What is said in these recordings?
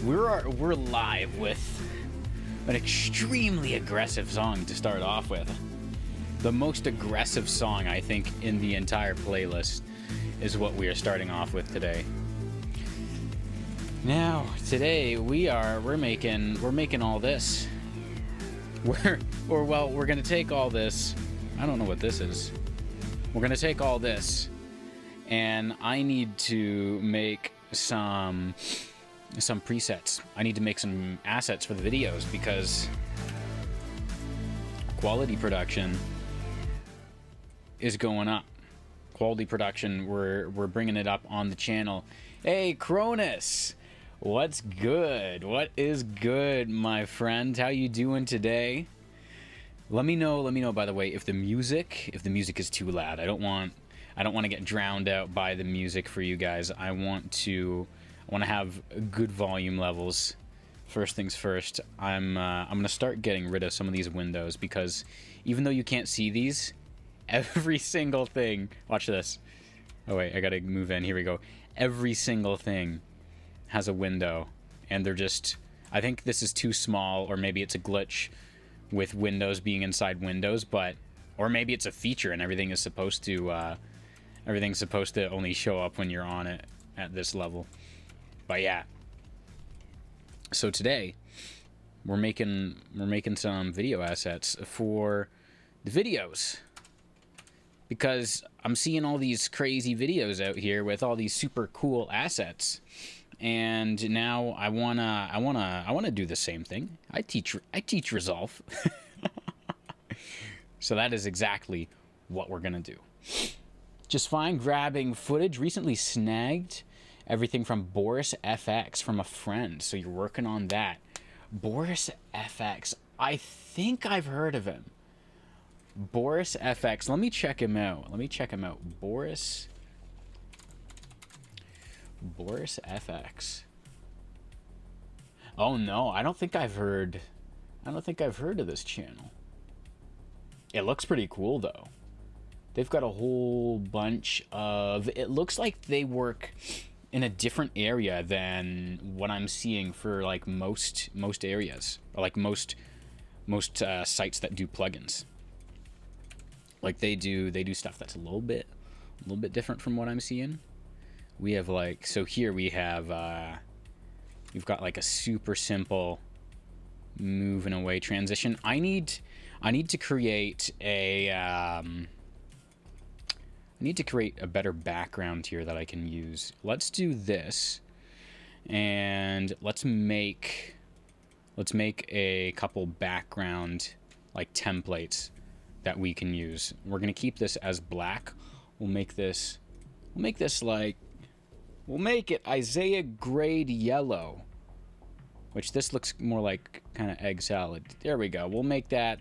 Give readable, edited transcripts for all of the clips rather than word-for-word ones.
we're live with an extremely aggressive song to start off with. The most aggressive song I think in the entire playlist is what we are starting off with today. Now, today we're making all this. We're gonna take all this. I don't know what this is. We're gonna take all this, and I need to make some presets. I need to make some assets for the videos because quality production is going up. Quality production, we're bringing it up on the channel. Hey, Cronus, what's good? What is good, my friend? How you doing today? Let me know, by the way, if the music is too loud. I don't want to get drowned out by the music for you guys. I want to have good volume levels. First things first, I'm gonna start getting rid of some of these windows because even though you can't see these, every single thing, watch this. Oh wait, I gotta move in, here we go. Every single thing has a window, and they're just, I think this is too small, or maybe it's a glitch with windows being inside windows, or maybe it's a feature and everything's supposed to only show up when you're on it at this level. But yeah. So today we're making some video assets for the videos, because I'm seeing all these crazy videos out here with all these super cool assets, and now I wanna do the same thing. I teach Resolve. So that is exactly what we're gonna do. Just fine. Grabbing footage. Recently snagged everything from Boris FX from a friend. So you're working on that. Boris FX. I think I've heard of him. Boris FX. Let me check him out. Boris FX. Oh no, I don't think I've heard of this channel. It looks pretty cool though. They've got a whole bunch of, it looks like they work in a different area than what I'm seeing for like most areas, or like most sites that do plugins. Like they do stuff that's a little bit different from what I'm seeing. We have like, so here we have we've got like a super simple moving away transition. I need to create a better background here that I can use. Let's do this, and let's make a couple background like templates that we can use. We're gonna keep this as black. We'll make it Isaiah grade yellow, which this looks more like kind of egg salad. There we go. We'll make that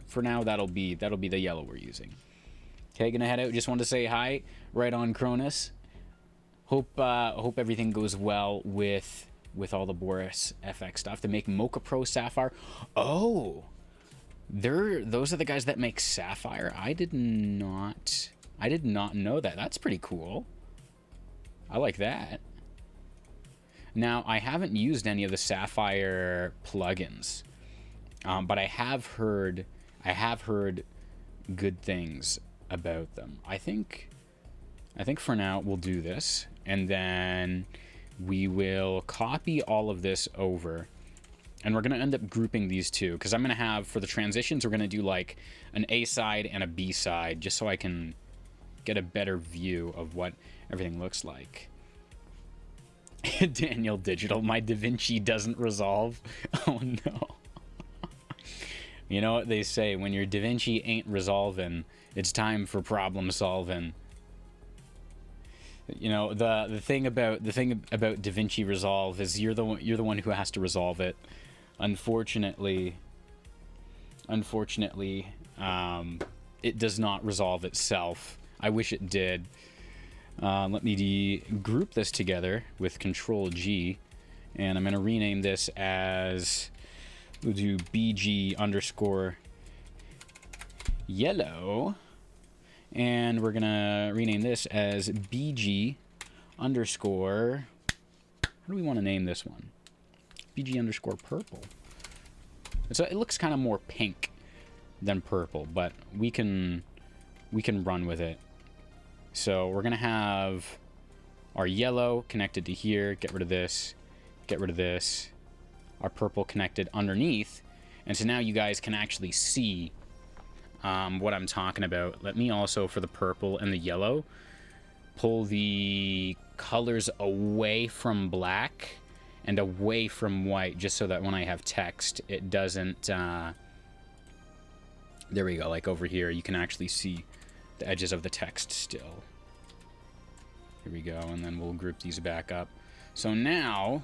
for now. That'll be the yellow we're using. Okay, gonna head out. Just wanted to say hi. Right on, Cronus. Hope everything goes well with all the Boris FX stuff. To make Mocha Pro Sapphire. Oh, those are the guys that make Sapphire. I did not know that. That's pretty cool. I like that. Now, I haven't used any of the Sapphire plugins, but I have heard good things about them. I think for now we'll do this, and then we will copy all of this over, and we're gonna end up grouping these two, because I'm gonna have, for the transitions, we're gonna do like an A side and a B side, just so I can get a better view of what everything looks like. Daniel Digital, my DaVinci doesn't resolve. Oh no. You know what they say, when your DaVinci ain't resolving, it's time for problem solving. You know, the thing about DaVinci Resolve is you're the one who has to resolve it. Unfortunately, it does not resolve itself. I wish it did. Let me group this together with Control G, and I'm going to rename this as, we'll do BG underscore yellow, and we're going to rename this as BG underscore How do we want to name this one? BG underscore purple. So it looks kind of more pink than purple, but we can run with it. So we're gonna have our yellow connected to here. Get rid of this. Get rid of this. Our purple connected underneath, and so now you guys can actually see what I'm talking about. Let me also, for the purple and the yellow, pull the colors away from black and away from white, just so that when I have text, it doesn't, there we go, like over here, you can actually see the edges of the text still. Here we go, and then we'll group these back up. So now,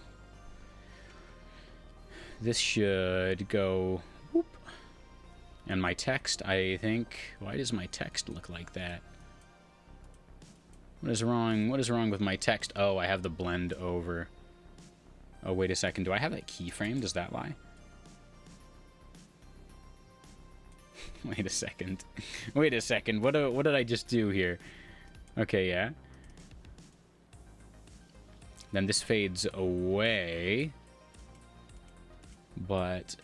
this should go, whoop. And my text, I think, why does my text look like that? What is wrong with my text? Oh, I have the blend over. Oh, wait a second. Do I have that keyframe? Does that lie? Wait a second. Wait a second. What did I just do here? Okay, yeah. Then this fades away. But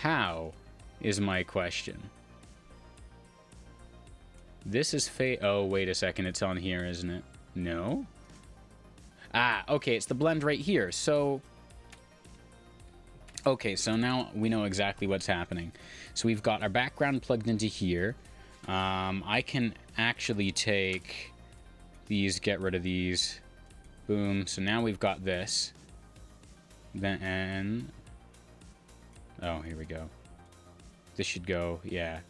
how is my question? This is oh, wait a second. It's on here, isn't it? No? Ah, okay. It's the blend right here. So, okay. So now we know exactly what's happening. So we've got our background plugged into here. I can actually take these, get rid of these. Boom. So now we've got this. Then, oh, here we go. This should go, yeah,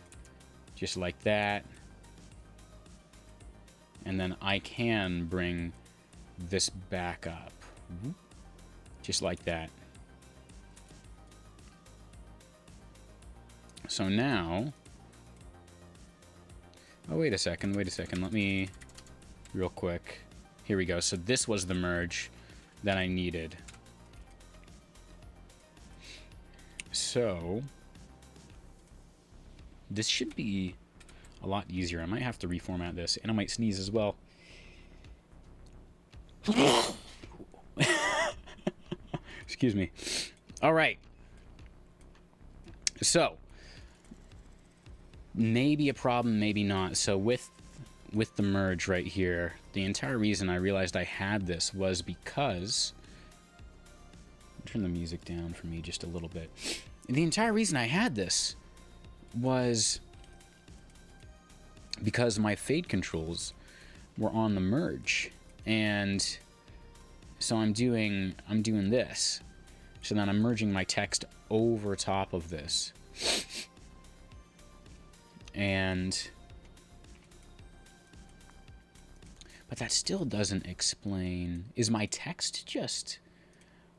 just like that. And then I can bring this back up, just like that. So now, oh, wait a second, let me, real quick. Here we go. So this was the merge that I needed. So this should be a lot easier. I might have to reformat this, and I might sneeze as well. Excuse me. All right. So maybe a problem, maybe not. So with the merge right here, the entire reason I realized I had this was because, turn the music down for me just a little bit. The entire reason I had this was because my fade controls were on the merge, and so I'm doing this. So then I'm merging my text over top of this, but that still doesn't explain. Is my text just,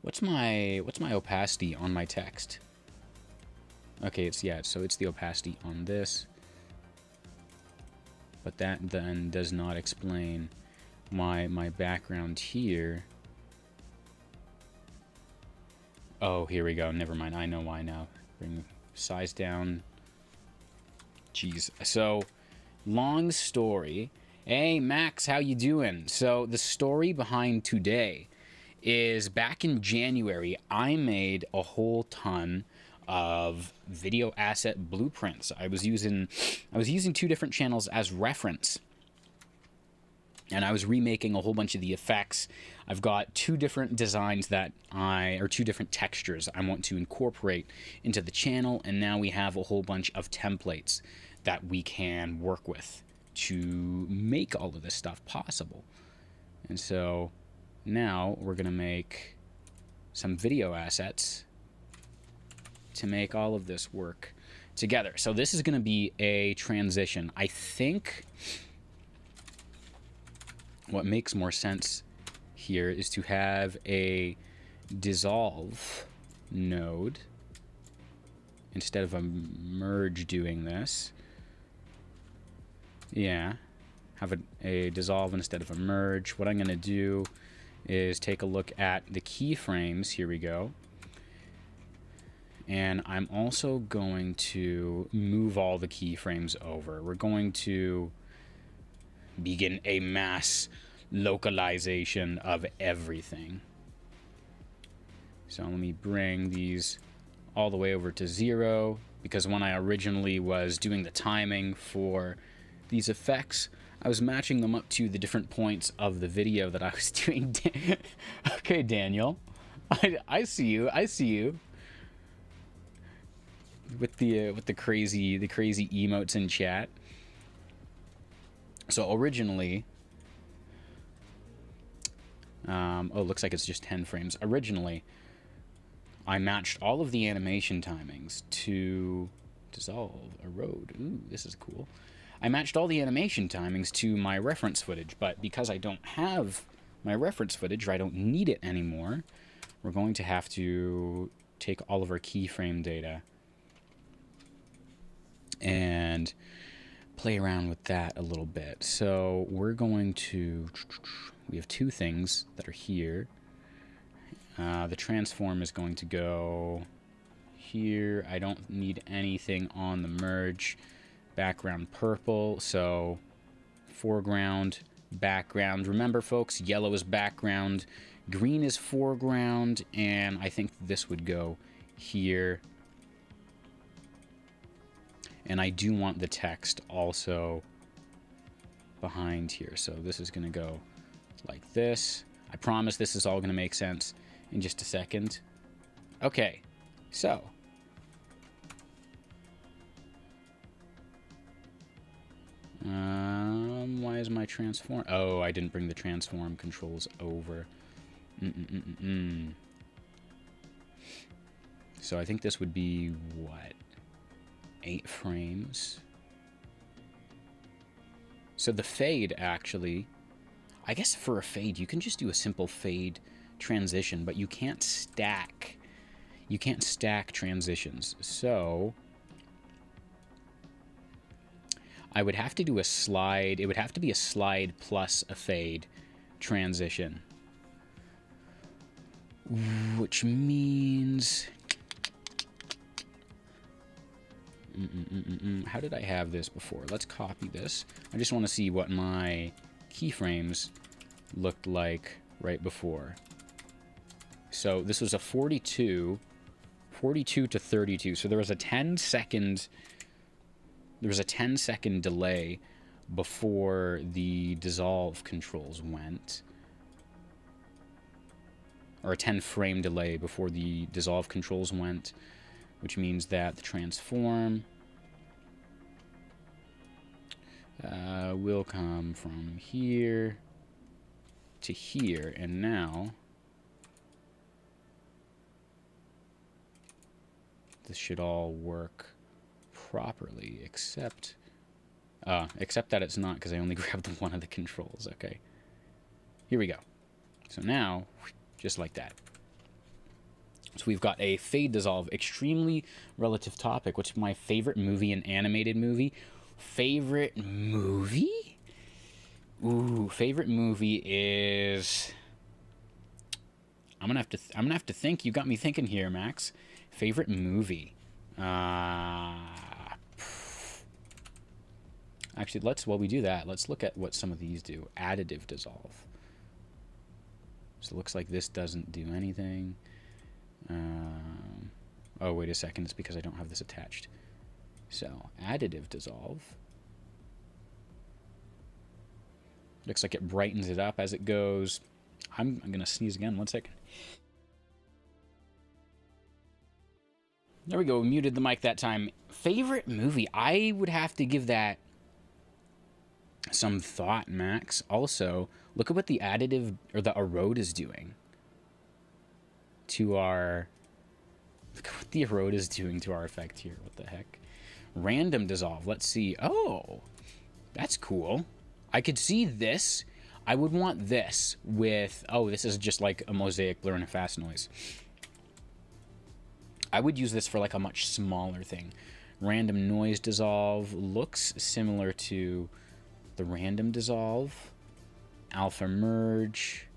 what's my opacity on my text? Okay, so it's the opacity on this. But that then does not explain my background here. Oh, here we go. Never mind. I know why now. Bring size down. Jeez. So, long story. Hey, Max, how you doing? So, the story behind today is back in January, I made a whole ton of video asset blueprints. I was using two different channels as reference, and I was remaking a whole bunch of the effects. I've got two different designs two different textures I want to incorporate into the channel, and now we have a whole bunch of templates that we can work with to make all of this stuff possible. And so now we're gonna make some video assets to make all of this work together. So this is going to be a transition. I think what makes more sense here is to have a dissolve node instead of a merge doing this. Yeah, have a dissolve instead of a merge. What I'm going to do is take a look at the keyframes. Here we go. And I'm also going to move all the keyframes over. We're going to begin a mass localization of everything. So let me bring these all the way over to 0, because when I originally was doing the timing for these effects, I was matching them up to the different points of the video that I was doing. Okay, Daniel, I see you. I see you. With the crazy emotes in chat. So originally, oh, looks like it's just 10 frames. Originally, I matched all of the animation timings to dissolve, erode. Ooh, this is cool. I matched all the animation timings to my reference footage, but because I don't have my reference footage, or I don't need it anymore, we're going to have to take all of our keyframe data and play around with that a little bit. So we're going to, we have two things that are here. The transform is going to go here. I don't need anything on the merge. Background purple, so foreground, background. Remember, folks, yellow is background, green is foreground, and I think this would go here. And I do want the text also behind here. So this is going to go like this. I promise this is all going to make sense in just a second. Okay, so. Why is my transform? Oh, I didn't bring the transform controls over. So I think this would be what? 8 frames. So the fade, actually, I guess for a fade, you can just do a simple fade transition, but you can't stack. You can't stack transitions. So I would have to do a slide. It would have to be a slide plus a fade transition, which means how did I have this before? Let's copy this. I just want to see what my keyframes looked like right before. So this was a 42 to 32. So there was a 10-second delay before the dissolve controls went, or a 10-frame delay before the dissolve controls went, which means that the transform will come from here to here, and now this should all work properly, except that it's not, because I only grabbed one of the controls. Okay, here we go. So now, just like that. So we've got a fade dissolve, extremely relative topic. What's my favorite movie, an animated movie? Favorite movie? Ooh, favorite movie is. I'm gonna have to think. You got me thinking here, Max. Favorite movie. Actually, while we do that, let's look at what some of these do. Additive dissolve. So it looks like this doesn't do anything. Oh, wait a second. It's because I don't have this attached. So, additive dissolve. Looks like it brightens it up as it goes. I'm going to sneeze again. 1 second. There we go. Muted the mic that time. Favorite movie? I would have to give that some thought, Max. Also, look at what the additive or the erode is doing to our. Look at what the erode is doing to our effect here. What the heck? Random dissolve. Let's see. Oh, that's cool. I could see this. I would want this with. Oh, this is just like a mosaic blur and a fast noise. I would use this for like a much smaller thing. Random noise dissolve looks similar to the random dissolve. Alpha merge.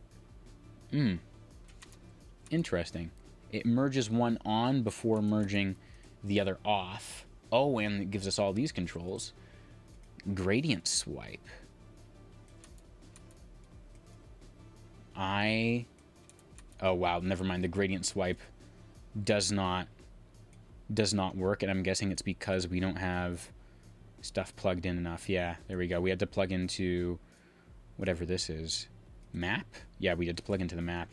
Interesting. It merges one on before merging the other off. Oh, and it gives us all these controls. Gradient swipe. Oh, wow, never mind. The gradient swipe does not work, and I'm guessing it's because we don't have stuff plugged in enough. Yeah, there we go. We had to plug into whatever this is. Map? Yeah, we had to plug into the map.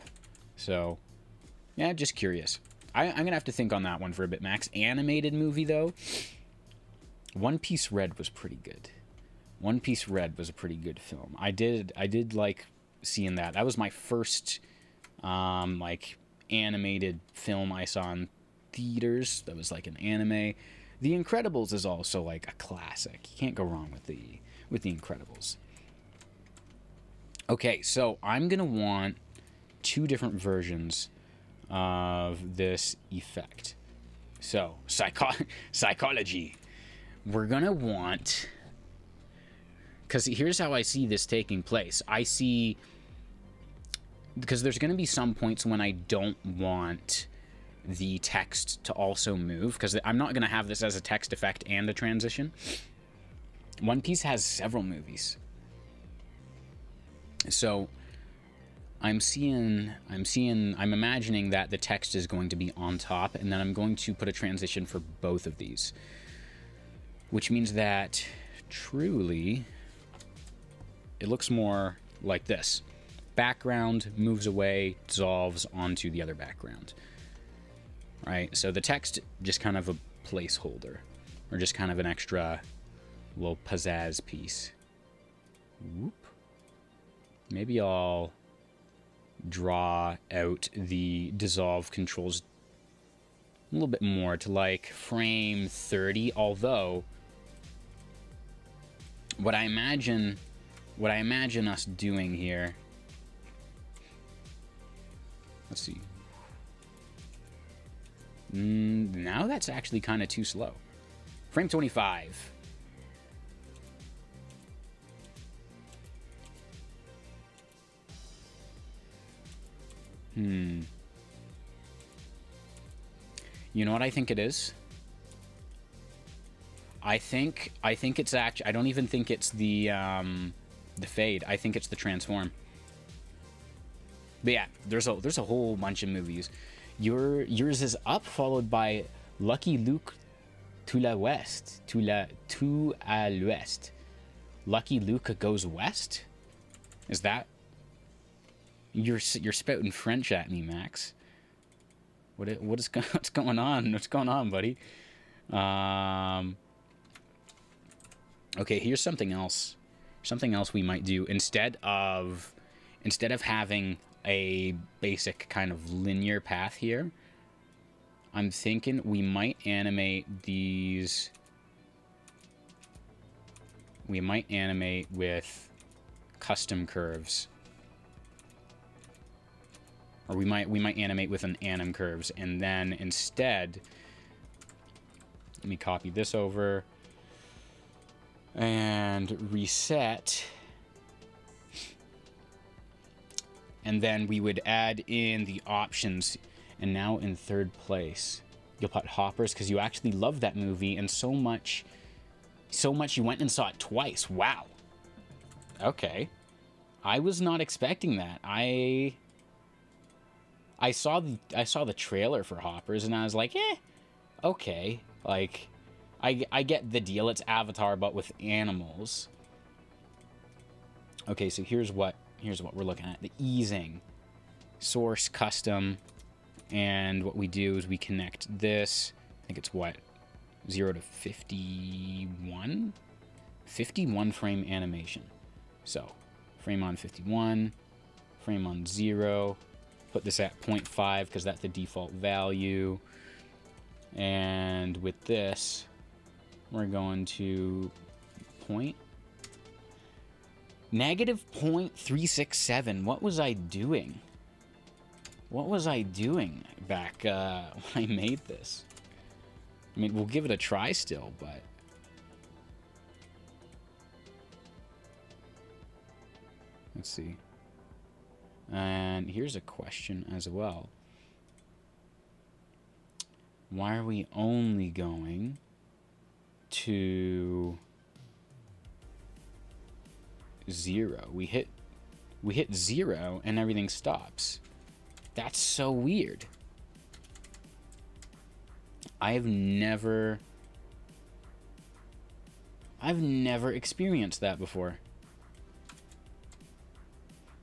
So, yeah, just curious. I'm going to have to think on that one for a bit, Max. Animated movie, though. One Piece Red was pretty good. One Piece Red was a pretty good film. I did like seeing that. That was my first like animated film I saw in theaters. That was like an anime. The Incredibles is also like a classic. You can't go wrong with the Incredibles. Okay, so I'm gonna want 2 different versions of this effect. So psychology. We're gonna want, because here's how I see this taking place. I see, because there's going to be some points when I don't want the text to also move, because I'm not going to have this as a text effect and a transition. One Piece has several movies. So I'm imagining that the text is going to be on top, and then I'm going to put a transition for both of these. Which means that, truly, it looks more like this. Background moves away, dissolves onto the other background. Right? So the text, just kind of a placeholder. Or just kind of an extra little pizzazz piece. Whoop. Maybe I'll draw out the dissolve controls a little bit more to like frame 30, although what I imagine us doing here, let's see. Now that's actually kind of too slow. Frame 25. You know what I think it is? I think it's actually, I don't even think it's the fade. I think it's the transform. But yeah, there's a whole bunch of movies. Yours is up, followed by Lucky Luke to la west, to à l'ouest. Lucky Luke goes west. Is that? You're spouting French at me, Max. What's going on? What's going on, buddy? Okay, here's something else. Something else we might do instead of having a basic kind of linear path here. I'm thinking we might animate these. We might animate with custom curves. Or we might animate with an anim curves, and then instead, let me copy this over and reset. And then we would add in the options, and now in third place, you'll put Hoppers, because you actually love that movie, and so much you went and saw it twice. Wow. Okay. I was not expecting that. I saw the trailer for Hoppers, and I was like, okay. Like, I get the deal. It's Avatar, but with animals. Okay, so here's what we're looking at. The easing. Source, custom, and what we do is we connect this. I think it's what? 0 to 51? 51 frame animation. So, frame on 51, frame on 0. Put this at 0.5 because that's the default value. And with this, we're going to negative 0.367. What was I doing? What was I doing back when I made this? I mean, we'll give it a try still, but... Let's see. And here's a question as well. Why are we only going to 0? We hit we hit 0 and everything stops. That's so weird. I've never experienced that before.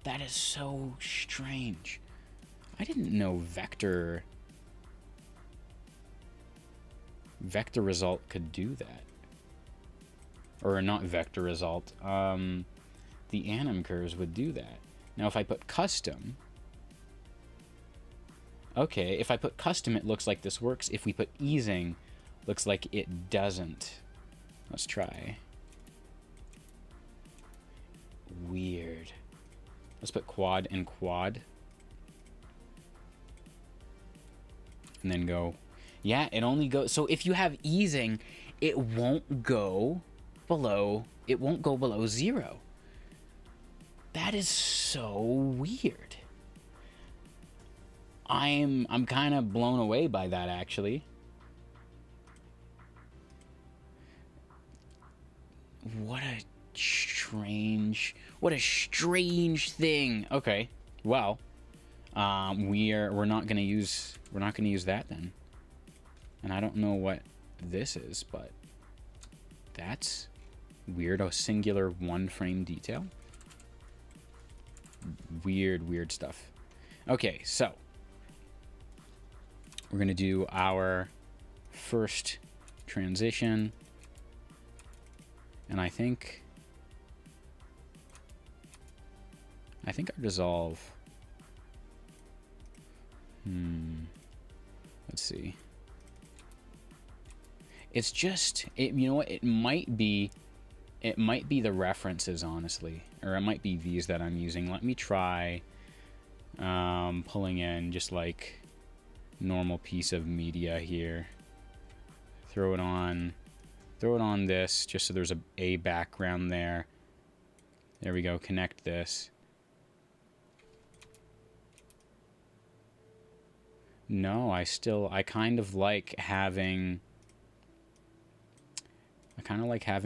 That is so strange. I didn't know vector result could do that. Or not vector result. The anim curves would do that. Now if I put custom, okay, if I put custom, it looks like this works. If we put easing, looks like it doesn't. Let's try. Weird. Let's put quad and quad. And then go. Yeah, it only goes. So if you have easing, it won't go below 0. That is so weird. I'm kind of blown away by that, actually. What a strange thing. Okay, well, we're not gonna use that then. And I don't know what this is, but that's weird. A singular one frame detail. Weird stuff. Okay, so we're gonna do our first transition, and I think our dissolve. Let's see. It's just, you know what? It might be the references, honestly, or it might be these that I'm using. Let me try pulling in just like normal piece of media here. Throw it on this, just so there's a background there. There we go. Connect this. No, I kind of like having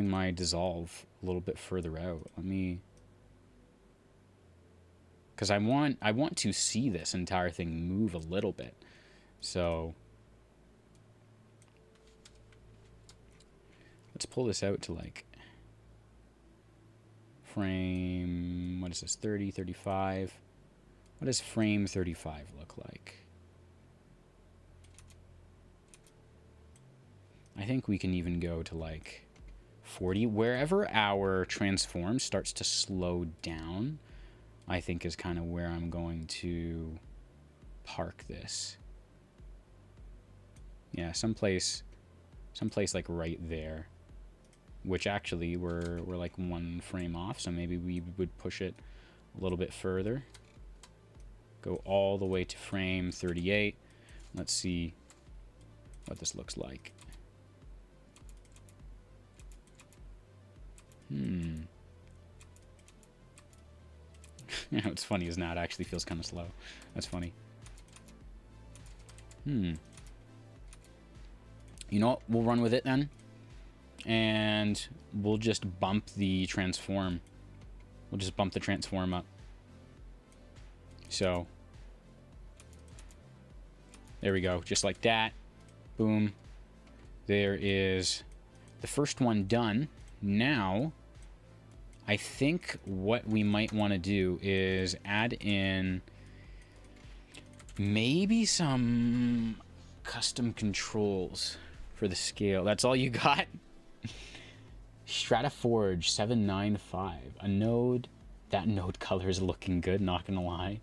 my dissolve a little bit further out. Let me, because I want to see this entire thing move a little bit. So let's pull this out to like frame, what is this, 30, 35? What does frame 35 look like? I think we can even go to like 40. Wherever our transform starts to slow down, I think is kind of where I'm going to park this. Yeah, someplace like right there. Which actually we're like one frame off, so maybe we would push it a little bit further. Go all the way to frame 38. Let's see what this looks like. You know, what's funny is now it actually feels kind of slow. That's funny. You know what? We'll run with it then. And we'll just bump the transform. We'll just bump the transform up. So there we go. Just like that. Boom. There is the first one done. Now, I think what we might want to do is add in maybe some custom controls for the scale. That's all you got? Strataforge 795. A node. That node color is looking good, not gonna lie.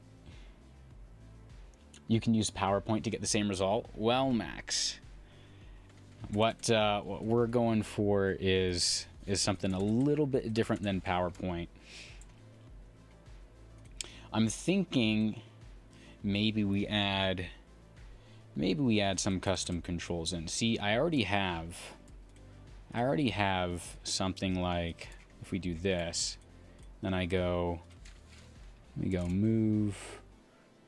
You can use PowerPoint to get the same result. Well, Max, what we're going for is something a little bit different than PowerPoint. I'm thinking maybe we add some custom controls in. See, I already have something like, if we do this, then we go move.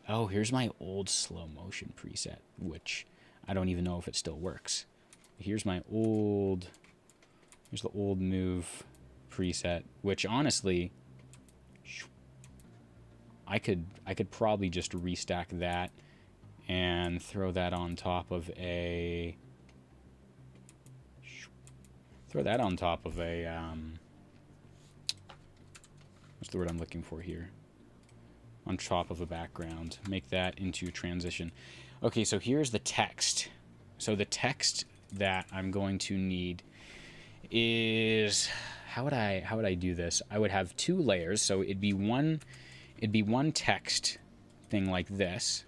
Oh, here's my old slow motion preset, which I don't even know if it still works. Here's the old move preset, which honestly I could probably just restack that and throw that on top of a what's the word I'm looking for here? On top of a background. Make that into transition. Okay, so here's the text. So the text that I'm going to need is, how would I do this? I would have 2 layers, so it'd be one text thing like this,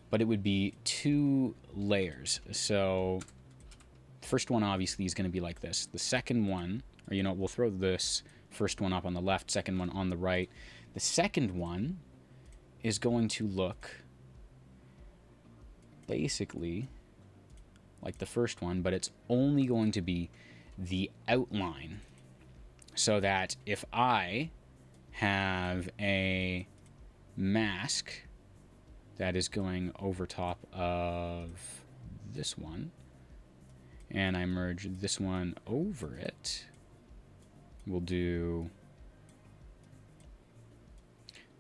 but it would be 2 layers. So the first one obviously is going to be like this. The second one, or you know, we'll throw this first one up on the left, second one on the right. The second one is going to look basically like the first one, but it's only going to be the outline. So that if I have a mask that is going over top of this one, and I merge this one over it, we'll do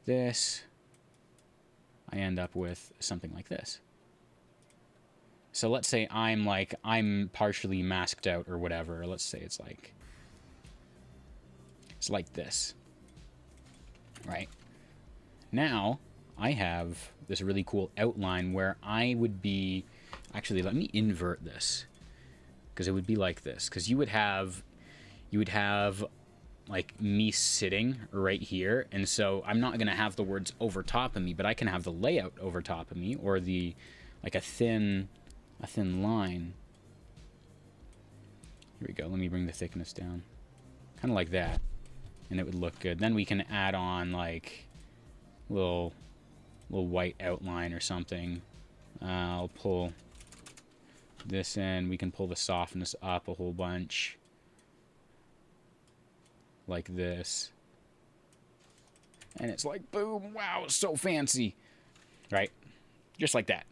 this, I end up with something like this. So let's say I'm partially masked out or whatever. Let's say it's like this. Right? Now I have this really cool outline where I would be, actually let me invert this, because it would be like this, because you would have like me sitting right here, and so I'm not going to have the words over top of me, but I can have the layout over top of me, or the like a thin line. Here we go. Let me bring the thickness down, kind of like that, and it would look good. Then we can add on like little white outline or something. I'll pull this in. We can pull the softness up a whole bunch, like this, and it's like boom, wow, it's so fancy, right? Just like that.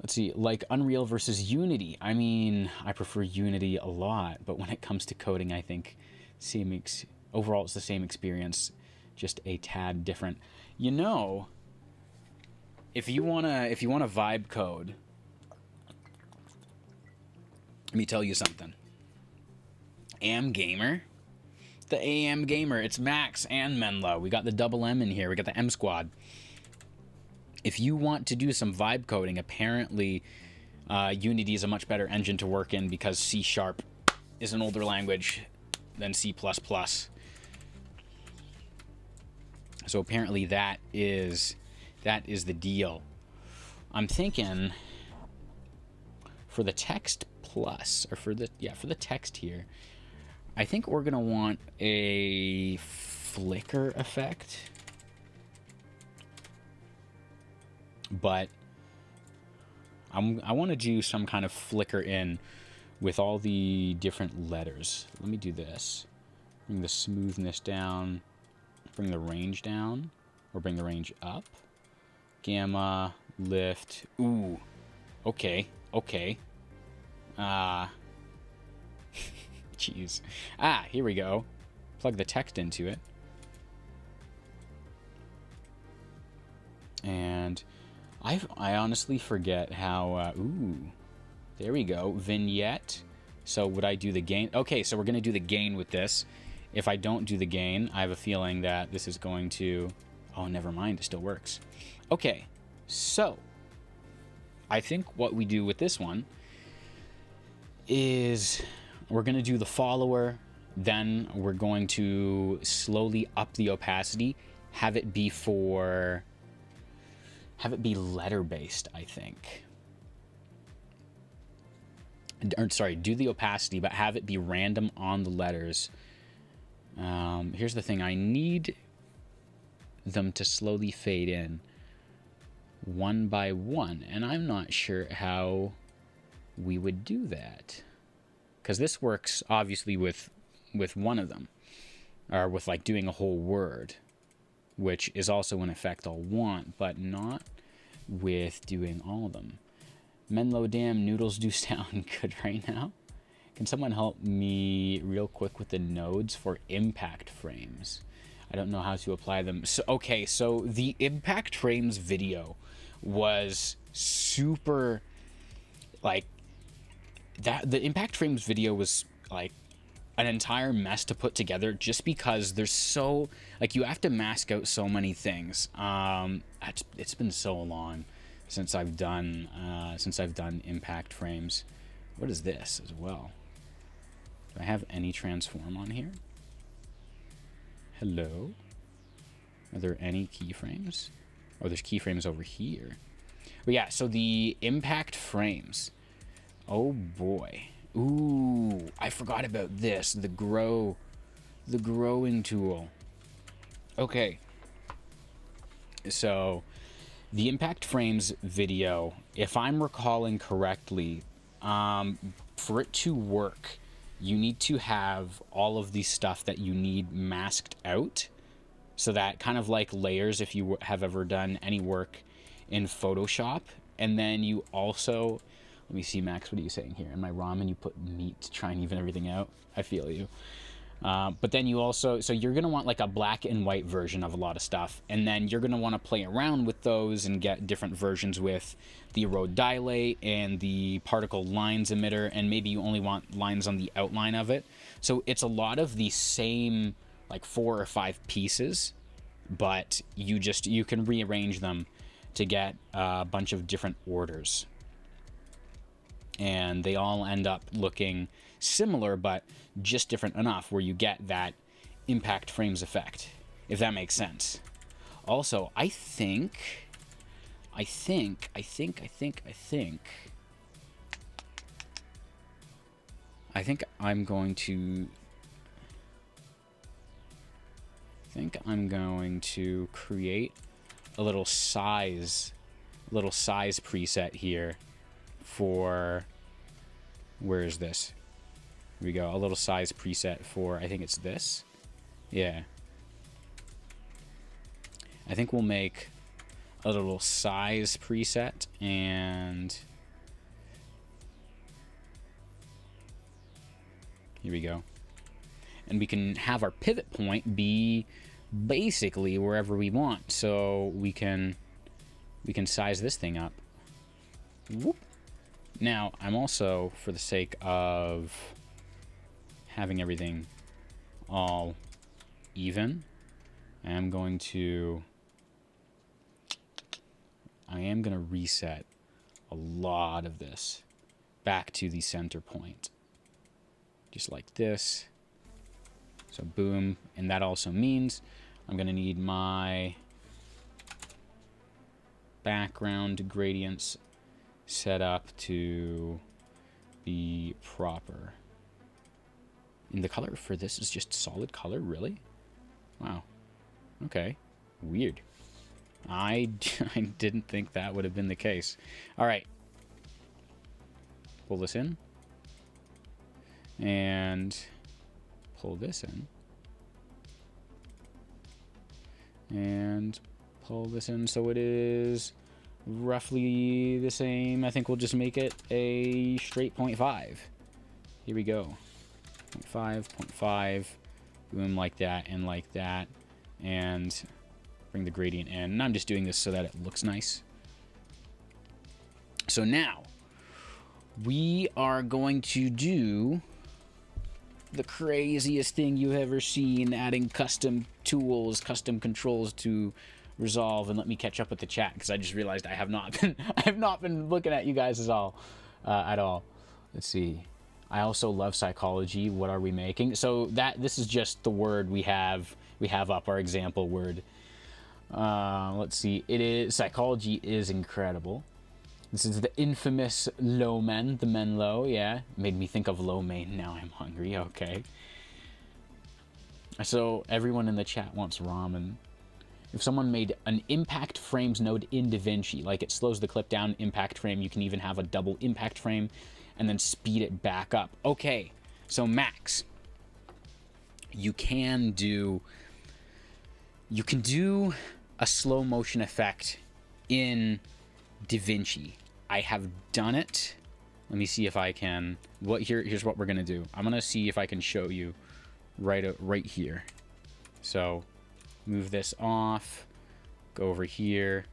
Let's see, like Unreal versus Unity. I mean, I prefer Unity a lot, but when it comes to coding, I think overall it's the same experience, just a tad different. You know, if you wanna vibe code, let me tell you something. AM Gamer, the AM Gamer, it's Max and Menlo. We got the double M in here. We got the M Squad. If you want to do some vibe coding, apparently Unity is a much better engine to work in because C# is an older language than C++. So apparently that is the deal. I'm thinking for the text plus, or for the text here, I think we're gonna want a flicker effect, but I want to do some kind of flicker in with all the different letters. Let me do this. Bring the smoothness down, bring the range down, or bring the range up. Gamma, lift. Ooh, okay. Jeez. Here we go. Plug the text into it. And I honestly forget how, there we go. Vignette. So would I do the gain? Okay, so we're going to do the gain with this. If I don't do the gain, I have a feeling that this is going to, oh, never mind. It still works. Okay, so I think what we do with this one is we're going to do the follower, then we're going to slowly up the opacity, have it be letter based, I think. Or sorry, do the opacity, but have it be random on the letters. Here's the thing, I need them to slowly fade in one by one, and I'm not sure how we would do that, because this works obviously with one of them, or with like doing a whole word, which is also an effect I'll want, but not with doing all of them. Menlo, damn, noodles do sound good right now. Can someone help me real quick with the nodes for impact frames? I don't know how to apply them. So, okay, so the impact frames video was super, like, that the impact frames video was like an entire mess to put together, just because there's so, like, you have to mask out so many things. It's been so long since I've done impact frames. What is this as well? Do I have any transform on here? Hello? Are there any keyframes? Oh, there's keyframes over here. But yeah, so the impact frames. Oh boy. Ooh, I forgot about this. The growing tool. Okay. So the impact frames video, if I'm recalling correctly, for it to work, you need to have all of the stuff that you need masked out. So that kind of like layers, if you have ever done any work in Photoshop. And then you also, let me see, Max, what are you saying here? In my ramen, you put meat to try and even everything out. I feel you. But then you also, so you're going to want like a black and white version of a lot of stuff. And then you're going to want to play around with those and get different versions with the erode dilate and the particle lines emitter. And maybe you only want lines on the outline of it. So it's a lot of the same, like 4 or 5 pieces, but you can rearrange them to get a bunch of different orders. And they all end up looking similar, but just different enough where you get that impact frames effect, if that makes sense. Also, I think I'm going to create a little size preset here for, where is this? Here we go, a little size preset for, I think it's this. Yeah. I think we'll make a little size preset, and here we go. And we can have our pivot point be basically wherever we want. So we can size this thing up. Whoop. Now, I'm also, for the sake of having everything all even, I am going to reset a lot of this back to the center point. Just like this. So boom, and that also means I'm going to need my background gradients set up to be proper. And the color for this is just solid color, really? Wow. Okay. Weird. I didn't think that would have been the case. All right. Pull this in. And pull this in. And pull this in so it is roughly the same. I think we'll just make it a straight 0.5. Here we go. 0.5, 0.5. Boom, like that and like that. And bring the gradient in. And I'm just doing this so that it looks nice. So now we are going to do the craziest thing you've ever seen, adding custom tools, custom controls to Resolve. And let me catch up with the chat, because I just realized I have not been looking at you guys at all. Let's see. I also love psychology. What are we making? So this is just the word we have up, our example word. Let's see. Psychology is incredible. This is the infamous lo mein, the Menlo, yeah. Made me think of lo mein, now I'm hungry, okay. So everyone in the chat wants ramen. If someone made an impact frames node in DaVinci, like it slows the clip down, impact frame, you can even have a double impact frame and then speed it back up. Okay, so Max, you can do a slow motion effect in DaVinci. I have done it Let me see if I can. Here's what we're gonna do. I'm gonna see if I can show you right here. So move this off. Go over here,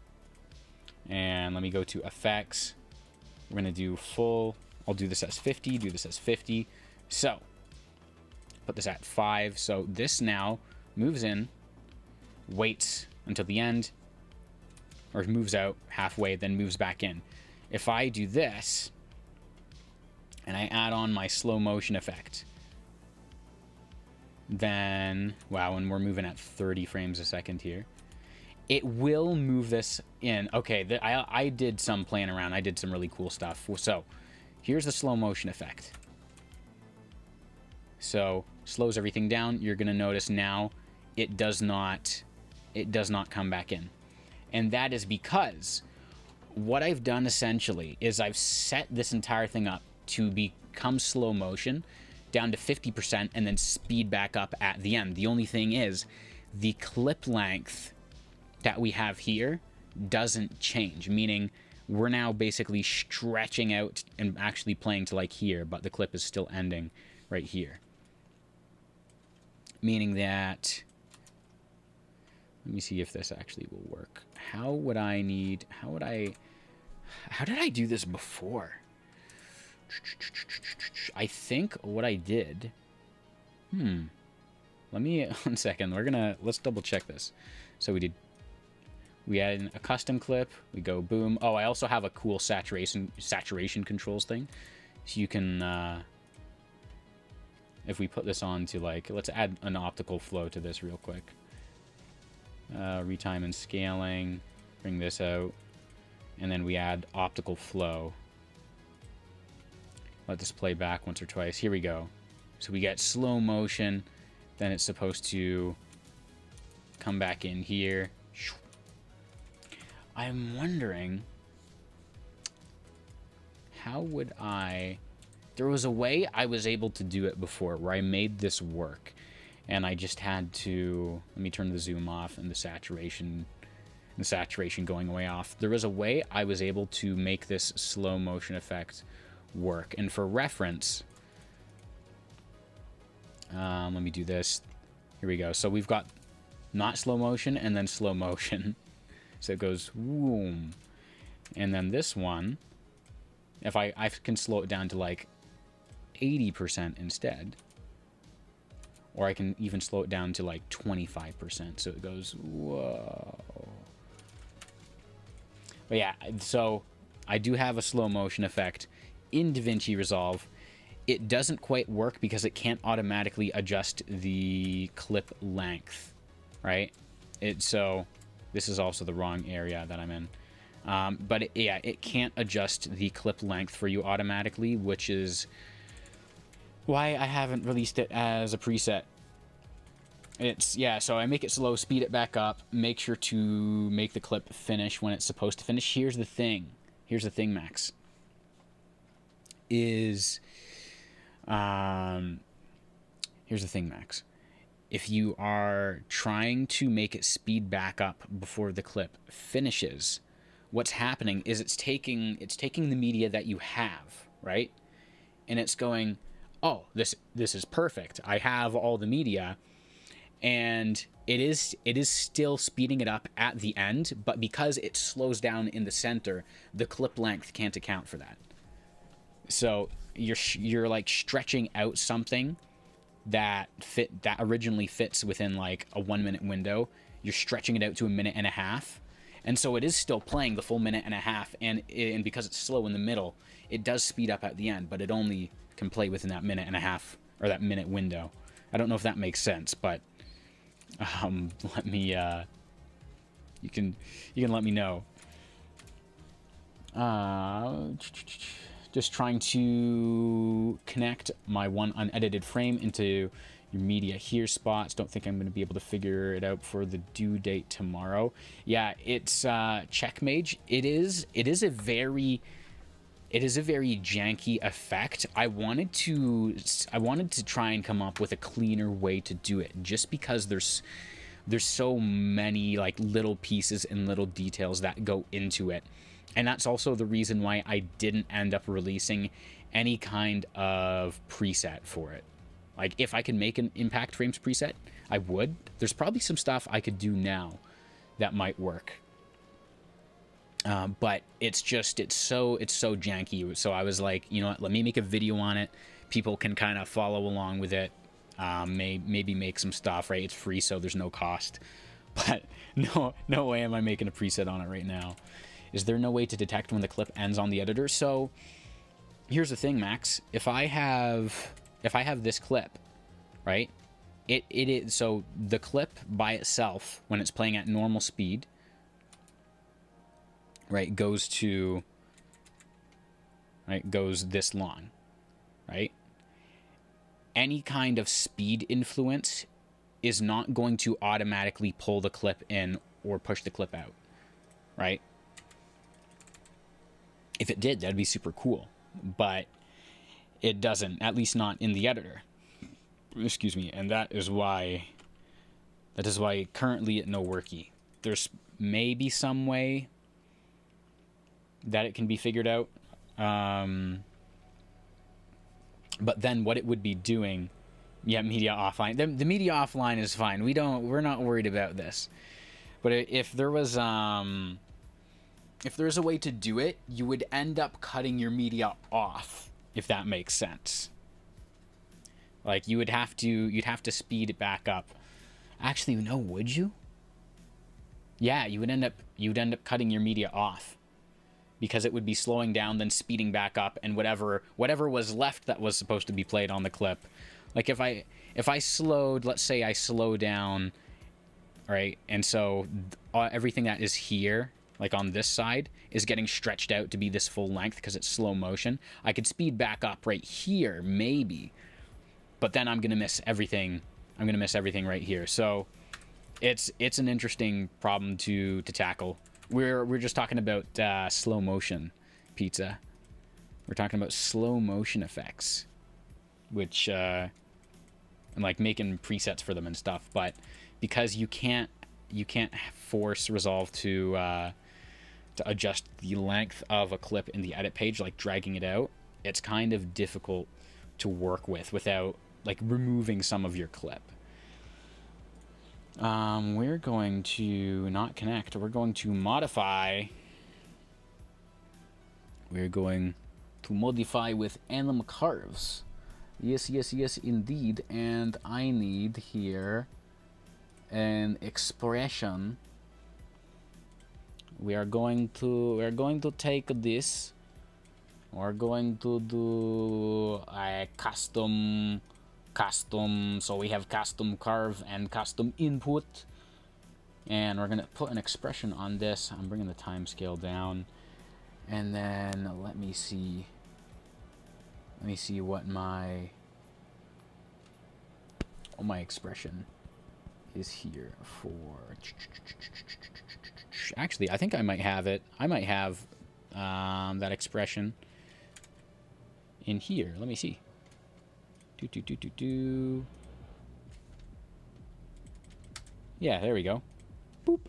and let me go to effects. We're gonna do full. I'll do this as 50. Do this as 50. So put this at 5. So this now moves in, waits until the end, or moves out halfway, then moves back in. If I do this, and I add on my slow motion effect, then, wow, and we're moving at 30 frames a second here, it will move this in. Okay, I did some playing around. I did some really cool stuff. So here's the slow motion effect. So slows everything down. You're going to notice now it does not come back in. And that is because what I've done essentially is I've set this entire thing up to become slow motion down to 50% and then speed back up at the end. The only thing is the clip length that we have here doesn't change, meaning we're now basically stretching out and actually playing to like here, but the clip is still ending right here. Meaning that, let me see if this actually will work. How did I do this before? I think what I did, let me, 1 second, let's double check this. So we add in a custom clip, we go boom. Oh, I also have a cool saturation controls thing. So you can, if we put this on to like, let's add an optical flow to this real quick. Retime and scaling, bring this out, and then we add optical flow. Let this play back once or twice. Here we go. So we get slow motion, then it's supposed to come back in here. I'm wondering, how would I... There was a way I was able to do it before where I made this work. And I just had to... Let me turn the zoom off and the saturation going way off. There was a way I was able to make this slow motion effect work. And for reference, let me do this. Here we go. So we've got not slow motion and then slow motion. So it goes boom. And then this one, if I can slow it down to like 80% instead, or I can even slow it down to like 25%. So it goes, whoa. But yeah, so I do have a slow motion effect in DaVinci Resolve. It doesn't quite work because it can't automatically adjust the clip length, right? So this is also the wrong area that I'm in. But it can't adjust the clip length for you automatically, which is why I haven't released it as a preset. So I make it slow, speed it back up, make sure to make the clip finish when it's supposed to finish. Here's the thing, Max. Here's the thing, Max. If you are trying to make it speed back up before the clip finishes, what's happening is it's taking the media that you have, right? And it's going, oh, this is perfect. I have all the media, and it is still speeding it up at the end, but because it slows down in the center, the clip length can't account for that. So you're like stretching out something that originally fits within like a 1 minute window. You're stretching it out to 1.5 minutes, and so it is still playing the full 1.5 minutes, and because it's slow in the middle, it does speed up at the end, but it only can play within that 1.5 minutes or that minute window. I don't know if that makes sense, but let me you can let me know. Just trying to connect my one unedited frame into your media here spots. Don't think I'm going to be able to figure it out for the due date tomorrow. Yeah, it's Checkmage. It is a very janky effect. I wanted to try and come up with a cleaner way to do it, just because there's so many like little pieces and little details that go into it. And that's also the reason why I didn't end up releasing any kind of preset for it. Like, if I could make an impact frames preset, I would. There's probably some stuff I could do now that might work. But it's so janky. So I was like, you know what, let me make a video on it. People can kind of follow along with it. Maybe make some stuff, right? It's free, so there's no cost. But no way am I making a preset on it right now. Is there no way to detect when the clip ends on the editor? So here's the thing, Max. If I have this clip, right? It is, so the clip by itself, when it's playing at normal speed, right, goes this long, right? Any kind of speed influence is not going to automatically pull the clip in or push the clip out, right? If it did, that'd be super cool, but it doesn't, at least not in the editor. Excuse me, and that is why currently it no worky. There's maybe some way that it can be figured out, but then what it would be doing, yeah, media offline. The media offline is fine. We're not worried about this. But if there was a way to do it, you would end up cutting your media off, if that makes sense. Like, you'd have to speed it back up. Actually, no, would you? Yeah, you'd end up cutting your media off, because it would be slowing down, then speeding back up, and whatever was left that was supposed to be played on the clip. Like, if I slowed, let's say I slow down, right, and so everything that is here, like on this side, is getting stretched out to be this full length because it's slow motion. I could speed back up right here, maybe, but then I'm gonna miss everything. I'm gonna miss everything right here. So it's an interesting problem to tackle. We're just talking about slow motion pizza. We're talking about slow motion effects, which and like making presets for them and stuff. But because you can't force Resolve to adjust the length of a clip in the edit page, like dragging it out, it's kind of difficult to work with without like removing some of your clip. We're going to not connect. We're going to modify. We're going to modify with anim curves. Yes, indeed. And I need here an expression. We're going to take this. We're going to do a custom, so we have custom curve and custom input, and we're gonna put an expression on this. I'm bringing the time scale down, and then let me see what my expression is here for. Actually, I think I might have it. I might have that expression in here. Let me see. Yeah, there we go. Boop.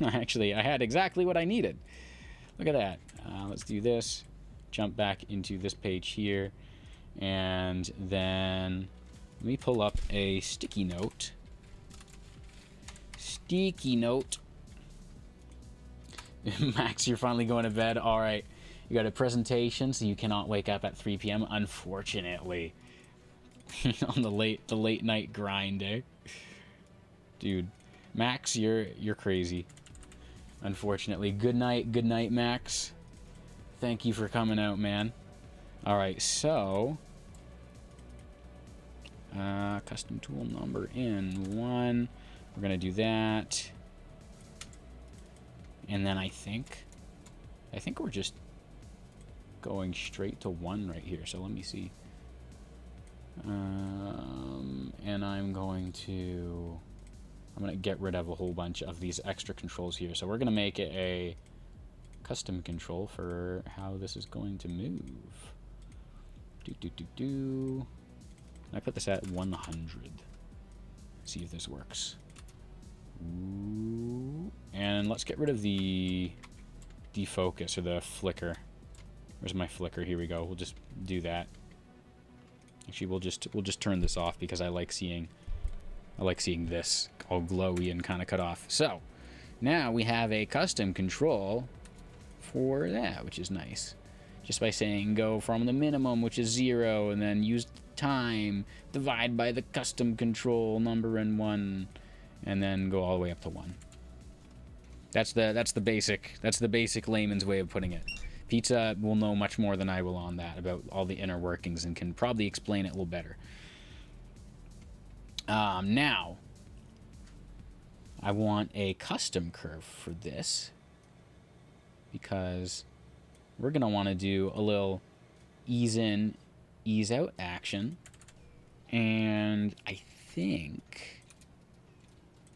Actually, I had exactly what I needed. Look at that. Let's do this. Jump back into this page here. And then let me pull up a sticky note. Sticky note. Max, you're finally going to bed. All right. You got a presentation, so you cannot wake up at 3 p.m. Unfortunately, on the late night grind, eh? Dude, Max, you're crazy. Unfortunately, good night, Max. Thank you for coming out, man. All right, so custom tool number in 1. We're gonna do that, and then I think we're just going straight to 1 right here. So let me see. And I'm going to get rid of a whole bunch of these extra controls here. So we're going to make it a custom control for how this is going to move. I put this at 100. See if this works. Ooh. And let's get rid of the defocus or the flicker. Where's my flicker? Here we go. We'll just do that. Actually, we'll just turn this off because I like seeing this all glowy and kind of cut off. So now we have a custom control for that, which is nice. Just by saying go from the minimum, which is 0, and then use time, divide by the custom control number and 1, and then go all the way up to 1. That's the basic layman's way of putting it. Pizza will know much more than I will on that, about all the inner workings, and can probably explain it a little better. Now, I want a custom curve for this, because we're going to want to do a little ease in, ease out action. And I think,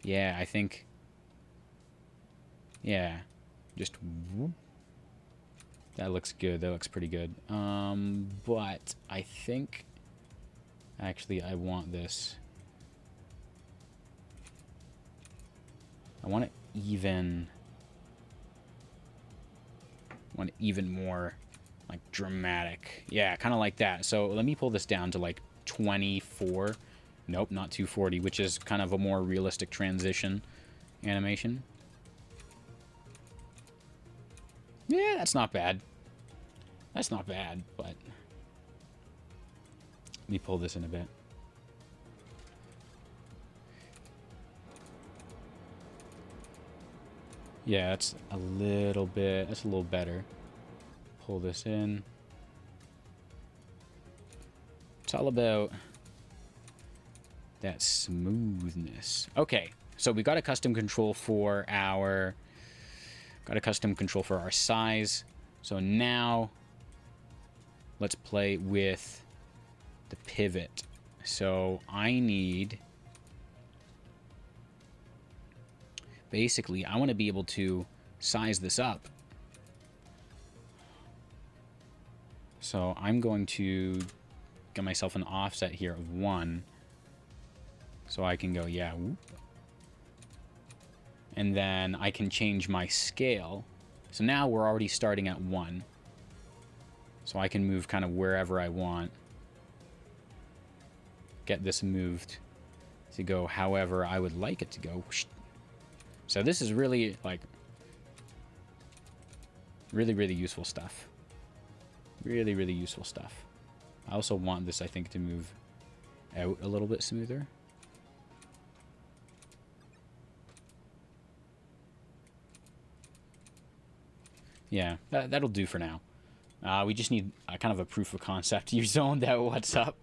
yeah, just whoop. That looks good. That looks pretty good. But I think, actually, I want this. I want it even. I want it even more, like, dramatic. Yeah, kind of like that. So let me pull this down to like 24. Nope, not 240, which is kind of a more realistic transition animation. Yeah, that's not bad. That's not bad, but let me pull this in a bit. Yeah, that's a little bit, that's a little better. Pull this in. It's all about that smoothness. Okay, so we got a custom control for our size. So now let's play with the pivot. So I need, basically, I want to be able to size this up. So I'm going to get myself an offset here of 1. So I can go, yeah, whoop. And then I can change my scale. So now we're already starting at 1. So I can move kind of wherever I want. Get this moved to go however I would like it to go. So this is really, like, really useful stuff. Really useful stuff. I also want this, I think, to move out a little bit smoother. Yeah, that'll do for now. We just need kind of a proof of concept. You zoned out. What's up?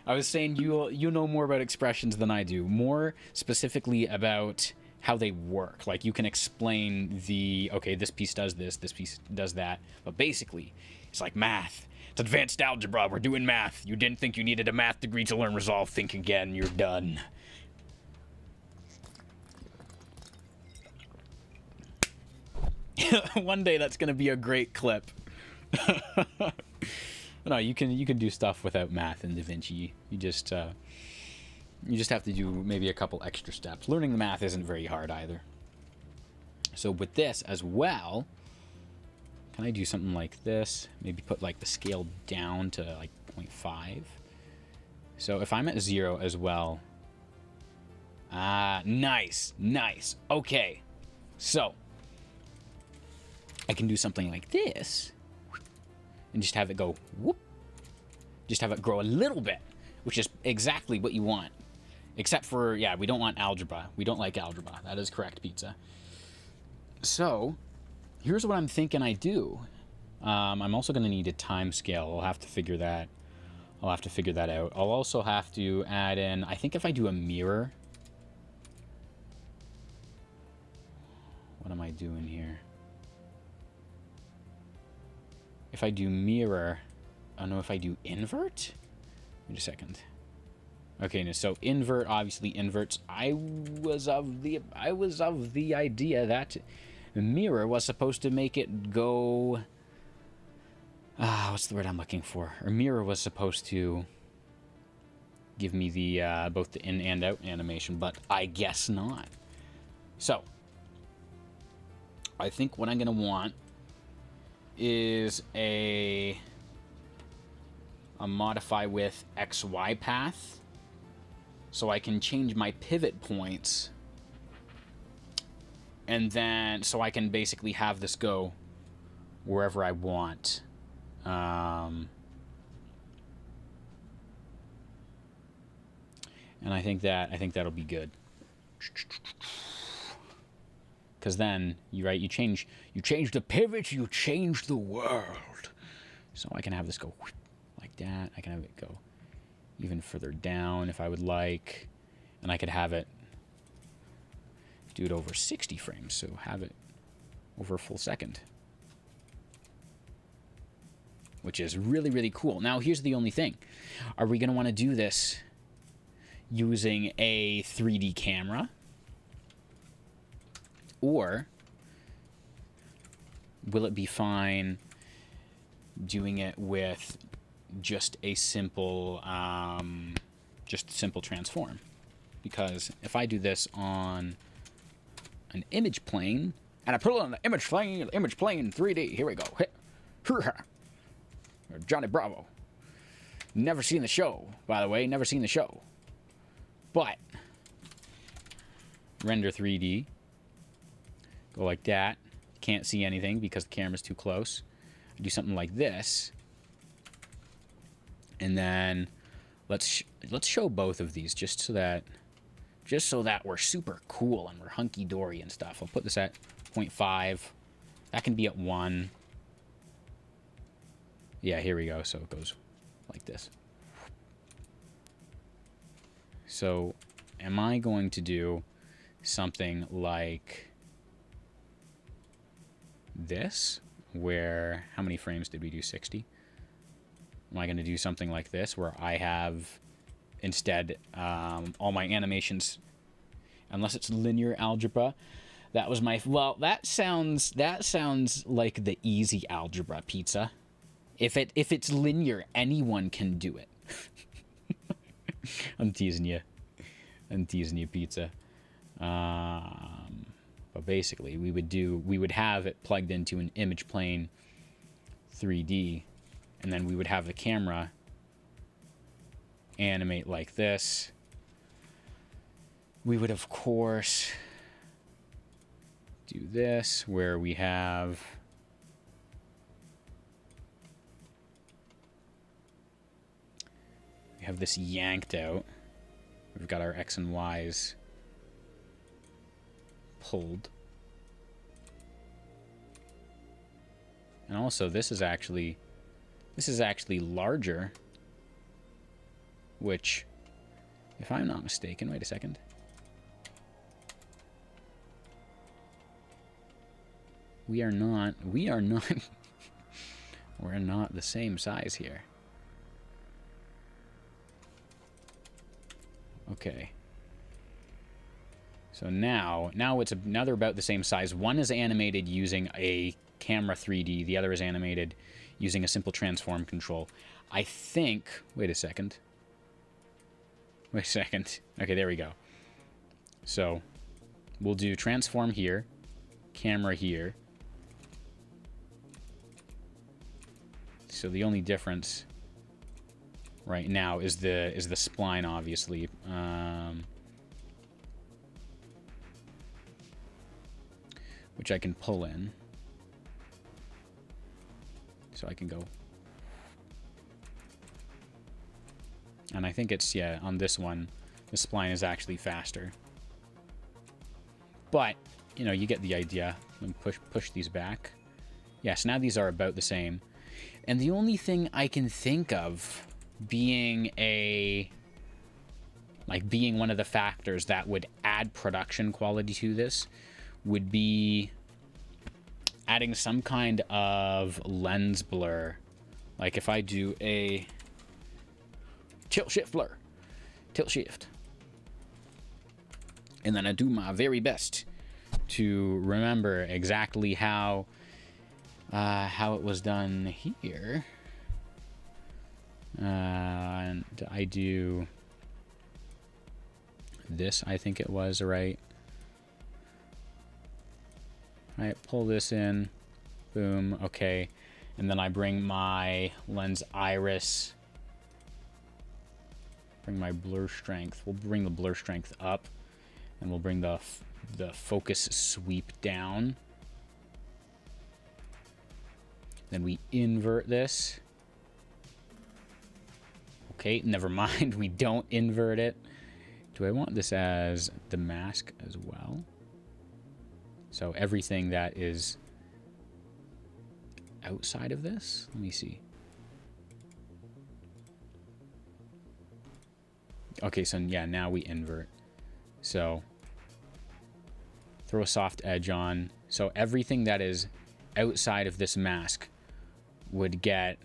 I was saying you know more about expressions than I do. More specifically about how they work. Like, you can explain okay, this piece does this piece does that. But basically, it's like math. It's advanced algebra. We're doing math. You didn't think you needed a math degree to learn Resolve. Think again. You're done. One day that's going to be a great clip. No, you can do stuff without math in DaVinci. You just have to do maybe a couple extra steps. Learning the math isn't very hard either. So with this as well, can I do something like this? Maybe put like the scale down to like 0.5. So if I'm at 0 as well. Nice. Okay. So I can do something like this and just have it go whoop. Just have it grow a little bit, which is exactly what you want. Except for, yeah, we don't want algebra. We don't like algebra. That is correct, Pizza. So here's what I'm thinking I do. I'm also going to need a time scale. I'll have to figure that out. I'll also have to add in, I think if I do a mirror. What am I doing here? If I do mirror, oh no, if I do invert? Wait a second. Okay, so invert obviously inverts. I was of the idea that mirror was supposed to make it go. What's the word I'm looking for? Or mirror was supposed to give me the both the in and out animation, but I guess not. So I think what I'm going to want is a modify with XY path, so I can change my pivot points, and then so I can basically have this go wherever I want. And I think that'll be good. Because then you change the pivot, you change the world. So I can have this go like that. I can have it go even further down if I would like, and I could have it do it over 60 frames, so have it over a full second, which is really, really cool. Now here's the only thing: are we going to want to do this using a 3D camera, or will it be fine doing it with just a simple transform? Because if I do this on an image plane, and I put it on the image plane 3D, here we go. Johnny Bravo. Never seen the show, by the way, never seen the show. But render 3D, go like that. Can't see anything because the camera's too close. I do something like this, and then let's show both of these just so that we're super cool and we're hunky dory and stuff. I'll put this at 0.5. That can be at 1. Yeah, here we go. So it goes like this. So am I going to do something like this, where, how many frames did we do? 60? Am I going to do something like this, where I have instead all my animations, unless it's linear algebra? That was my, well, that sounds like the easy algebra, pizza. If it's linear, anyone can do it. I'm teasing you, pizza. But basically, we would have it plugged into an image plane 3D, and then we would have the camera animate like this. We would, of course, do this, where we have this yanked out. We've got our X and Y's pulled. And also this is actually larger, which, if I'm not mistaken, wait a second. We're not the same size here. Okay. So now they're about the same size. One is animated using a camera 3D. The other is animated using a simple transform control. I think, wait a second. Okay, there we go. So we'll do transform here, camera here. So the only difference right now is the spline, obviously. Which I can pull in. So I can go. And I think it's, yeah, on this one, the spline is actually faster. But, you know, you get the idea. Let me push these back. Yeah, so now these are about the same. And the only thing I can think of being one of the factors that would add production quality to this would be adding some kind of lens blur. Like if I do a tilt shift blur, tilt shift, and then I do my very best to remember exactly how it was done here. And I do this, I think it was, right? Right, pull this in. Boom. Okay. And then I bring my lens iris. Bring my blur strength. We'll bring the blur strength up. And we'll bring the focus sweep down. Then we invert this. Okay, never mind. We don't invert it. Do I want this as the mask as well? So everything that is outside of this? Let me see. Okay, so yeah, now we invert. So throw a soft edge on. So everything that is outside of this mask would get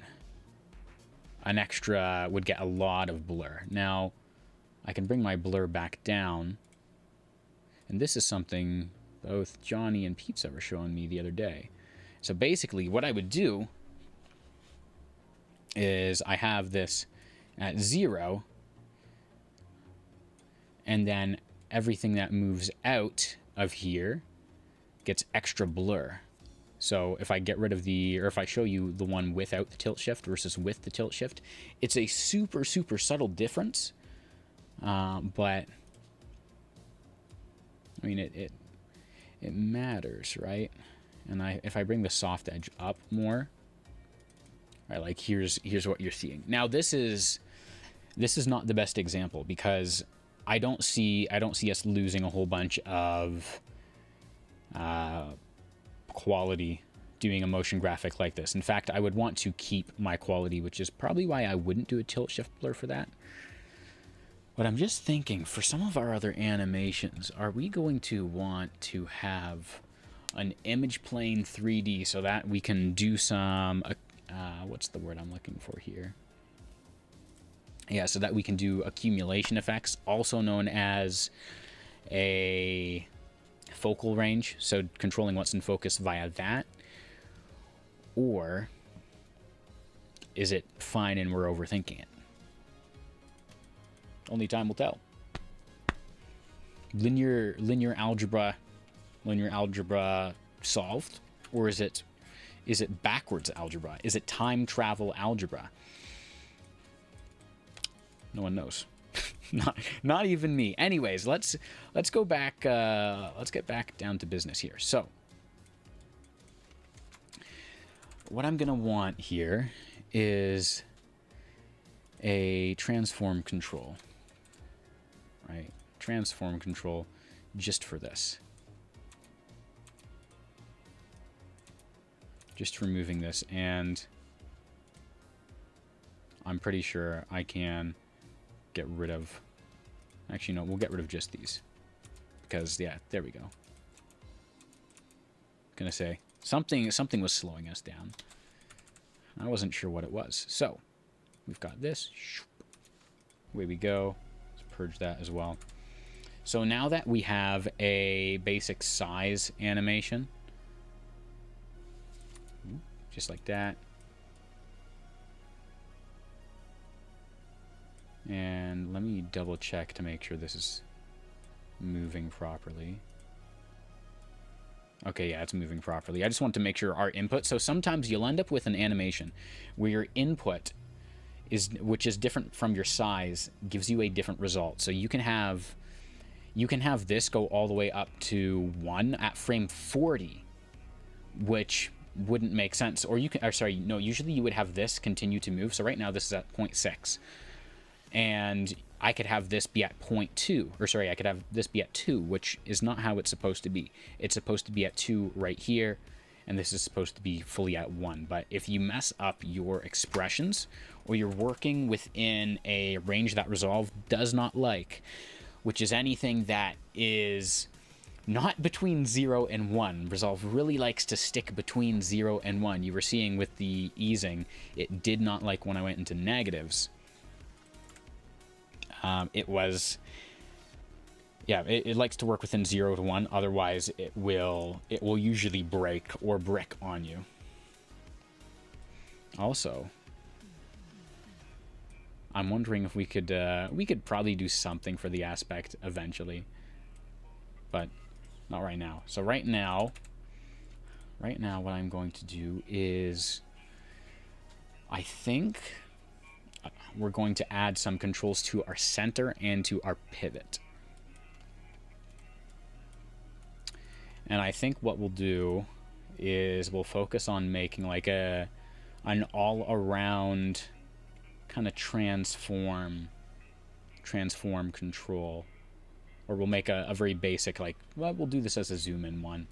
an extra, would get a lot of blur. Now, I can bring my blur back down. And this is something both Johnny and Pizza were showing me the other day. So basically, what I would do is I have this at 0, and then everything that moves out of here gets extra blur. So if I get rid of the, or if I show you the one without the tilt shift versus with the tilt shift, it's a super, super subtle difference. But, I mean, it matters, right? And if I bring the soft edge up more, right, like here's what you're seeing. Now this is not the best example because I don't see us losing a whole bunch of quality doing a motion graphic like this. In fact, I would want to keep my quality, which is probably why I wouldn't do a tilt shift blur for that. But I'm just thinking, for some of our other animations, are we going to want to have an image plane 3D so that we can do some, what's the word I'm looking for here? Yeah, so that we can do accumulation effects, also known as a focal range, so controlling what's in focus via that. Or is it fine and we're overthinking it? Only time will tell. Linear algebra solved, or is it backwards algebra? Is it time travel algebra? No one knows. not even me. Anyways, let's go back. Let's get back down to business here. So, what I'm gonna want here is a transform control. Right, transform control just for this. Just removing this, and I'm pretty sure I can get rid of, actually no, we'll get rid of just these, because yeah, there we go. Gonna say something was slowing us down. I wasn't sure what it was. So we've got this, away we go. Let's purge that as well. So now that we have a basic size animation, just like that. And let me double check to make sure this is moving properly. Okay, yeah, it's moving properly. I just want to make sure our input, so sometimes you'll end up with an animation where your input is, which is different from your size, gives you a different result. So you can have this go all the way up to 1 at frame 40, which wouldn't make sense. Or you can, or sorry, no, usually you would have this continue to move. So right now this is at 0.6. And I could have this be at 0.2, or sorry, I could have this be at 2, which is not how it's supposed to be. It's supposed to be at 2 right here, and this is supposed to be fully at 1. But if you mess up your expressions, or you're working within a range that Resolve does not like, which is anything that is not between 0 and 1. Resolve really likes to stick between 0 and 1. You were seeing with the easing, it did not like when I went into negatives. It likes to work within 0 to 1. Otherwise, it will usually break or brick on you. Also, I'm wondering if we could probably do something for the aspect eventually, but not right now. So right now, right now what I'm going to do is, I think we're going to add some controls to our center and to our pivot. And I think what we'll do is we'll focus on making like an all-around kind of transform control. Or we'll make a very basic, like, well, we'll do this as a zoom in one.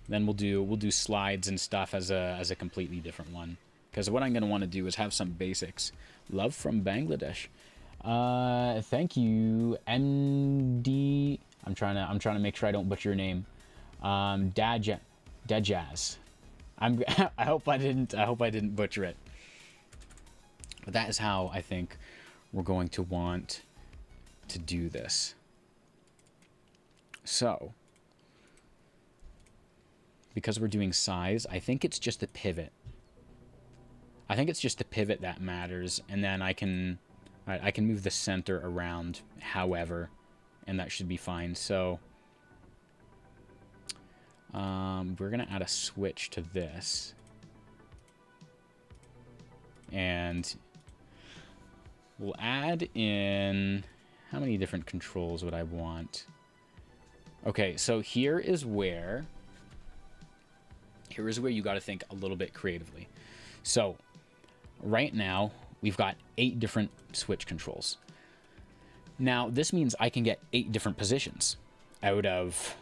Then we'll do slides and stuff as a completely different one. Because what I'm going to want to do is have some basics. Love from Bangladesh. Thank you, MD. I'm trying to make sure I don't butcher your name. Dajaz. I hope I didn't butcher it. But that is how I think we're going to want to do this. So, because we're doing size, I think it's just the pivot. I think it's just the pivot that matters, and then I can move the center around however, and that should be fine. So, we're gonna add a switch to this, and we'll add in, how many different controls would I want? Okay, so here is where you got to think a little bit creatively. So right now we've got 8 different switch controls. Now this means I can get 8 different positions out of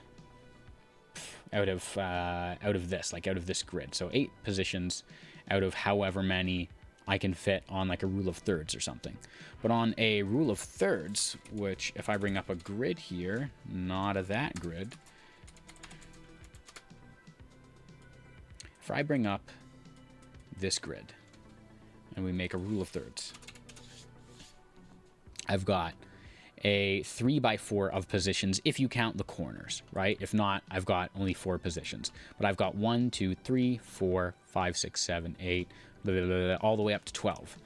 this, like out of this grid. So 8 positions out of however many I can fit on like a rule of thirds or something. But on a rule of thirds, which if I bring up a grid here, not a that grid. If I bring up this grid and we make a rule of thirds, I've got a 3x4 of positions if you count the corners, right? If not, I've got only 4 positions. But I've got 1, 2, 3, 4, 5, 6, 7, 8, blah, blah, blah, blah, all the way up to 12.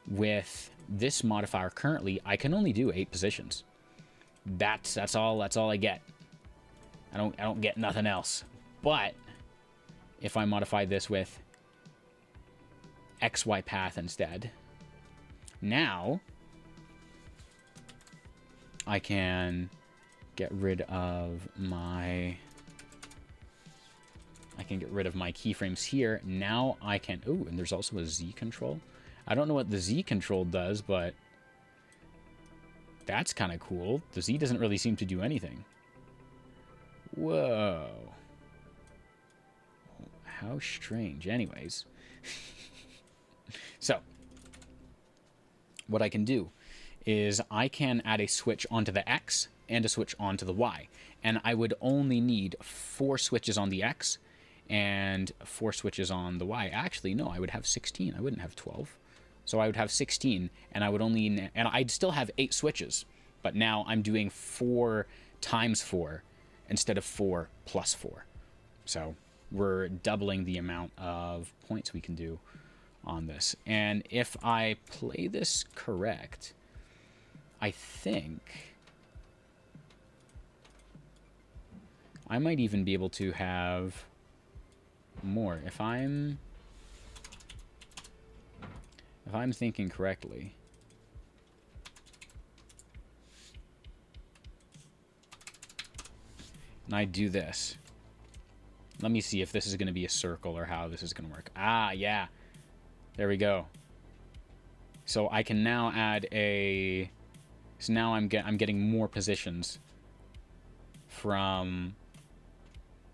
With this modifier currently, I can only do 8 positions. That's all I get. I don't get nothing else. But if I modify this with XY path instead, now I can get rid of my keyframes here. Now I can, ooh, and there's also a Z control. I don't know what the Z control does, but that's kind of cool. The Z doesn't really seem to do anything. Whoa. How strange. Anyways. So, what I can do is I can add a switch onto the X and a switch onto the Y. And I would only need 4 switches on the X and 4 switches on the Y. Actually, no, I would have 16. I wouldn't have 12. So I would have 16, and I'd still have 8 switches. But now I'm doing 4 times 4 instead of 4 plus 4. So we're doubling the amount of points we can do on this. And if I play this correct, I think I might even be able to have more. If I'm thinking correctly, and I do this, let me see if this is going to be a circle or how this is going to work. Ah, yeah. There we go. So I can now add a... So now I'm getting more positions from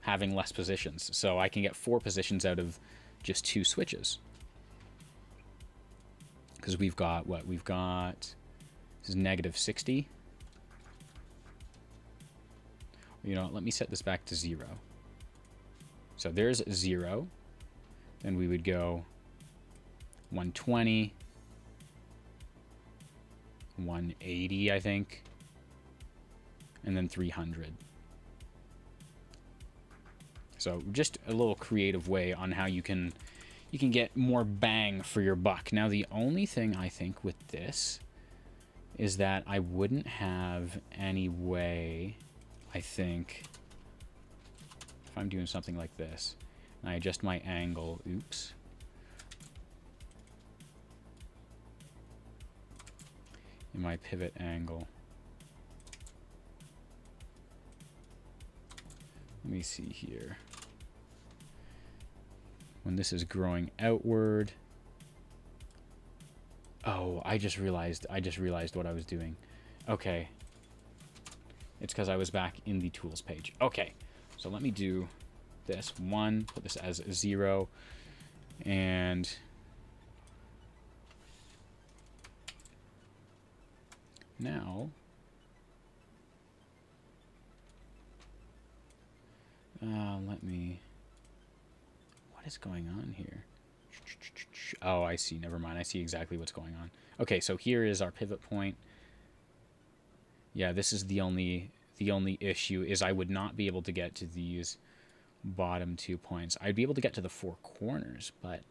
having less positions. So I can get 4 positions out of just 2 switches. Because we've got, what? We've got... This is negative 60. You know, let me set this back to 0. So there's 0. Then we would go 120, 180, I think, and then 300. So just a little creative way on how you can get more bang for your buck. Now the only thing I think with this is that I wouldn't have any way, I think, if I'm doing something like this, I adjust my angle. Oops. In my pivot angle. Let me see here. When this is growing outward. Oh, I just realized what I was doing. Okay. It's because I was back in the tools page. Okay. So let me do this. 1, put this as 0, and now let me, what is going on here? Oh, I see. Never mind. I see exactly what's going on. Okay, so here is our pivot point. Yeah, this is the only issue is I would not be able to get to these bottom 2 points. I'd be able to get to the 4 corners, but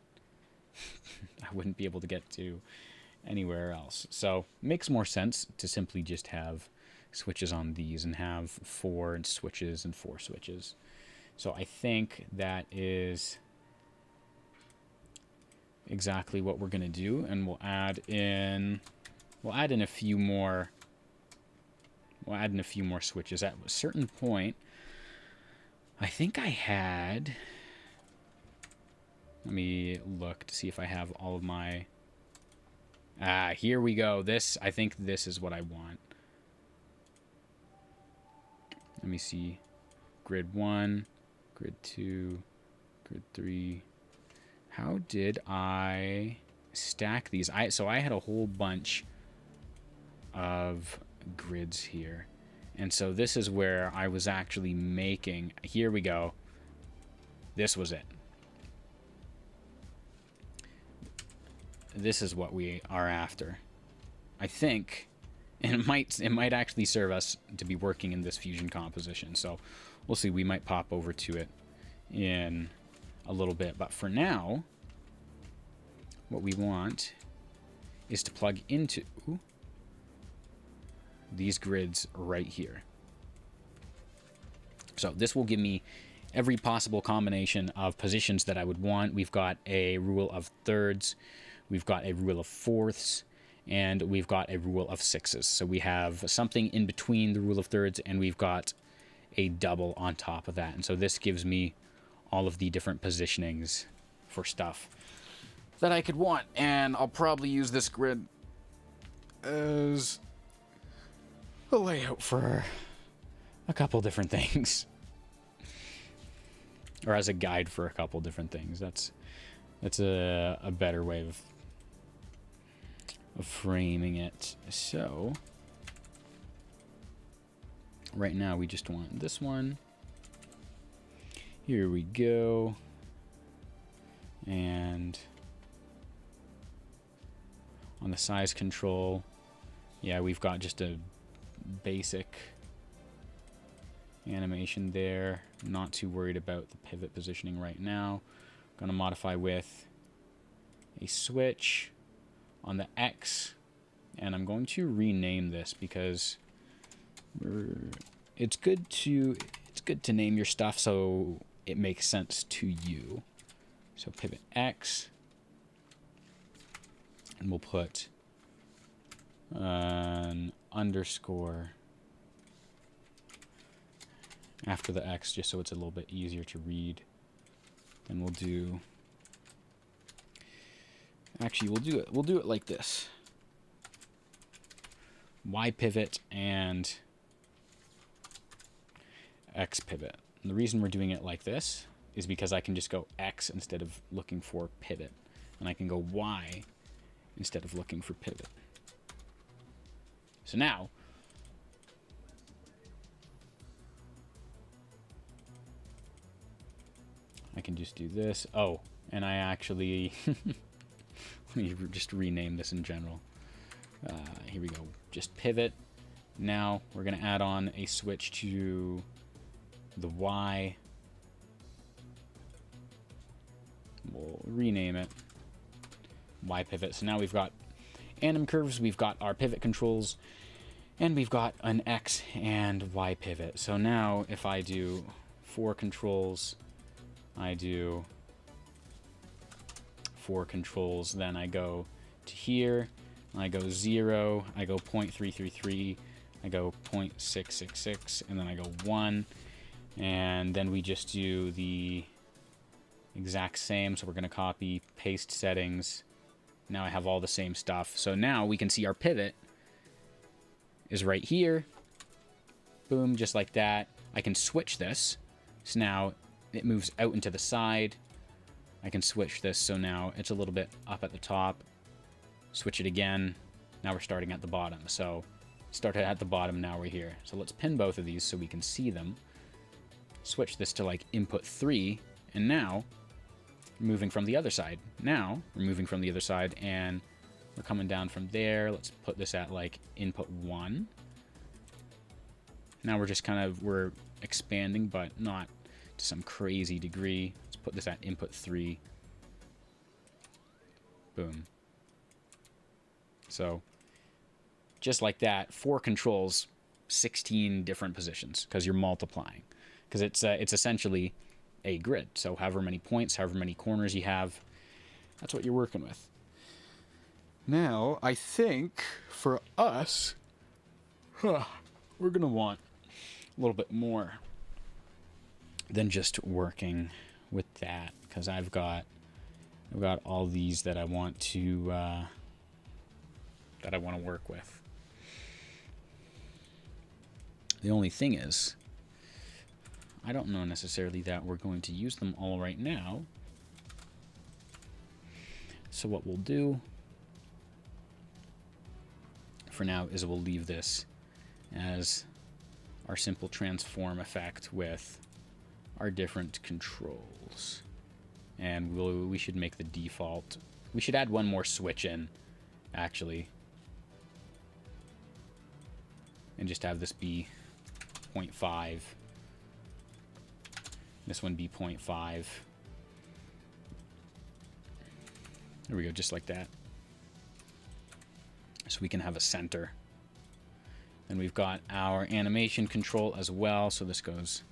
I wouldn't be able to get to anywhere else. So makes more sense to simply just have switches on these and have 4 switches and 4 switches. So I think that is exactly what we're going to do, and we'll add in a few more switches. At a certain point, I think I had, let me look to see if I have all of my, here we go. I think this is what I want. Let me see. Grid 1, grid 2, grid 3. How did I stack these? So I had a whole bunch of grids here. And so this is where I was actually making, here we go. This was it. This is what we are after. I think, and it might actually serve us to be working in this fusion composition. So we'll see, we might pop over to it in a little bit. But for now, what we want is to plug into these grids right here. So this will give me every possible combination of positions that I would want. We've got a rule of thirds, we've got a rule of fourths, and we've got a rule of sixes. So we have something in between the rule of thirds, and we've got a double on top of that. And so this gives me all of the different positionings for stuff that I could want. And I'll probably use this grid as a layout for a couple different things, or as a guide for a couple different things. That's a better way of framing it. So right now we just want this one. Here we go. And on the size control, yeah, we've got just a basic animation there. Not too worried about the pivot positioning right now. Going to modify with a switch on the X, and I'm going to rename this because it's good to name your stuff so it makes sense to you. So pivot X, and we'll put an underscore after the X just so it's a little bit easier to read. Then we'll do, actually we'll do it like this. Y pivot and X pivot. And the reason we're doing it like this is because I can just go X instead of looking for pivot, and I can go Y instead of looking for pivot. So now I can just do this. Oh, and I actually let me just rename this in general. Here we go. Just pivot. Now we're going to add on a switch to the Y. We'll rename it Y pivot. So now we've got anim curves, we've got our pivot controls, and we've got an X and Y pivot. So now if I do 4 controls I do 4 controls, then I go to here, I go 0, I go 0.333, I go 0.666, and then I go 1, and then we just do the exact same. So we're going to copy, paste settings. Now I have all the same stuff. So now we can see our pivot is right here. Boom, just like that. I can switch this. So now it moves out into the side. I can switch this so now it's a little bit up at the top. Switch it again. Now we're starting at the bottom. So started at the bottom, now we're here. So let's pin both of these so we can see them. Switch this to like input 3, and now we're moving from the other side. Now we're moving from the other side, and we're coming down from there. Let's put this at like input 1. Now we're just we're expanding, but not to some crazy degree. Let's put this at input 3. Boom. So just like that, 4 controls, 16 different positions, because you're multiplying. Because it's essentially a grid. So however many points, however many corners you have, that's what you're working with. Now, I think for us, we're going to want a little bit more than just working with that, because I've got all these that I want to work with. The only thing is, I don't know necessarily that we're going to use them all right now. So what we'll do for now is we'll leave this as our simple transform effect with our different controls. And we should make the default. We should add one more switch in, actually. And just have this be 0.5. This one be 0.5. There we go, just like that. So we can have a center. And we've got our animation control as well. So this goes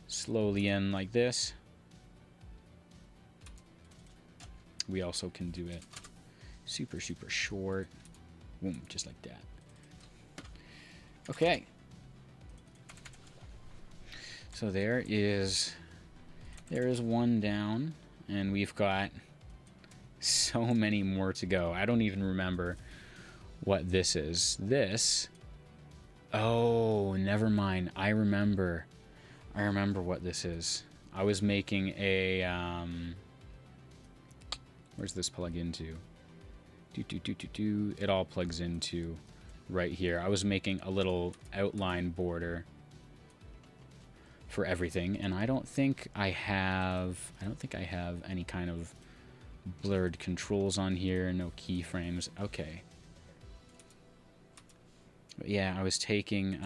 slowly in like this. We also can do it super, super short. Boom, just like that. Okay. So there is one down, and we've got so many more to go. I don't even remember what this is. This, oh, never mind. I remember what this is. I was making a, where's this plug into? It all plugs into right here. I was making a little outline border for everything, and I don't think I have any kind of blurred controls on here, no keyframes. Okay. But yeah, I was taking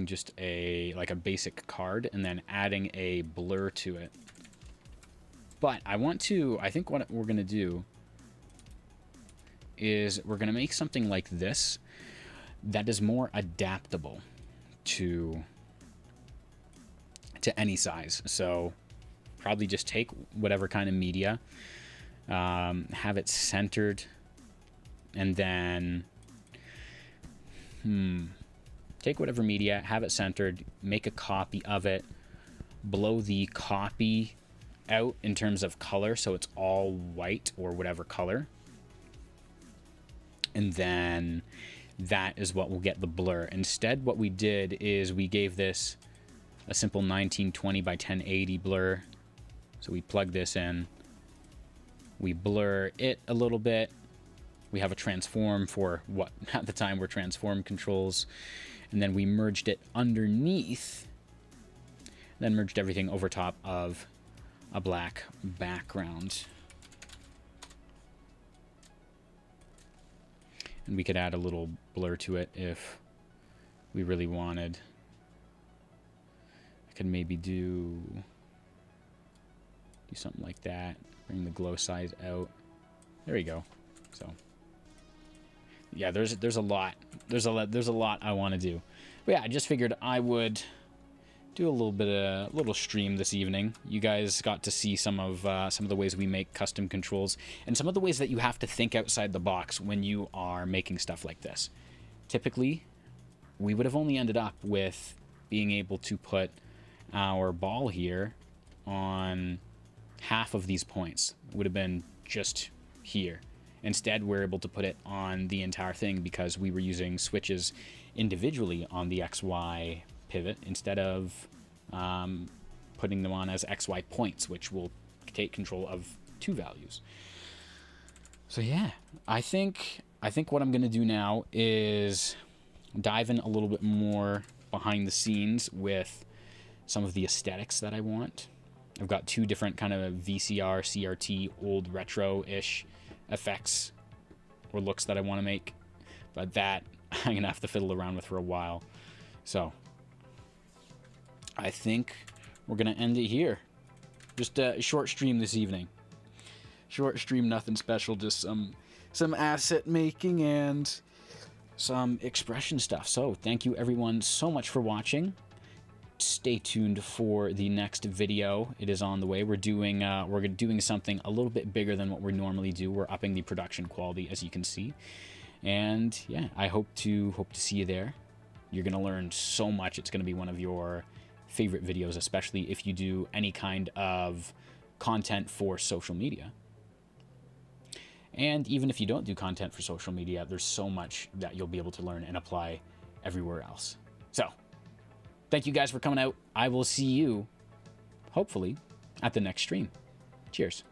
just like a basic card and then adding a blur to it. But I think what we're going to do is we're going to make something like this that is more adaptable to any size. So probably just take whatever kind of media, have it centered, and then take whatever media, have it centered, make a copy of it, blow the copy out in terms of color so it's all white or whatever color, and then that is what will get the blur. Instead, what we did is we gave this a simple 1920 by 1080 blur. So we plug this in, we blur it a little bit, we have a transform for what at the time were transform controls, and then we merged it underneath, then merged everything over top of a black background. And we could add a little blur to it if we really wanted. I could maybe do something like that. Bring the glow size out. There we go. So yeah, there's a lot. There's a lot I want to do. But yeah, I just figured I would do a little stream this evening. You guys got to see some of the ways we make custom controls and some of the ways that you have to think outside the box when you are making stuff like this. Typically, we would have only ended up with being able to put our ball here on half of these points. It would have been just here. Instead, we're able to put it on the entire thing because we were using switches individually on the XY pivot instead of putting them on as XY points, which will take control of two values. So yeah, I think what I'm going to do now is dive in a little bit more behind the scenes with some of the aesthetics that I want. I've got two different kind of VCR, CRT, old retro-ish effects or looks that I want to make, but that I'm going to have to fiddle around with for a while. So I think we're going to end it here. Just a short stream this evening. Short stream, nothing special, just some asset making and some expression stuff. So thank you everyone so much for watching. Stay tuned for the next video. It is on the way. We're doing something a little bit bigger than what we normally do. We're upping the production quality, as you can see. And yeah, I hope to see you there. You're going to learn so much. It's going to be one of your favorite videos, especially if you do any kind of content for social media. And even if you don't do content for social media, there's so much that you'll be able to learn and apply everywhere else. So, thank you guys for coming out. I will see you, hopefully, at the next stream. Cheers.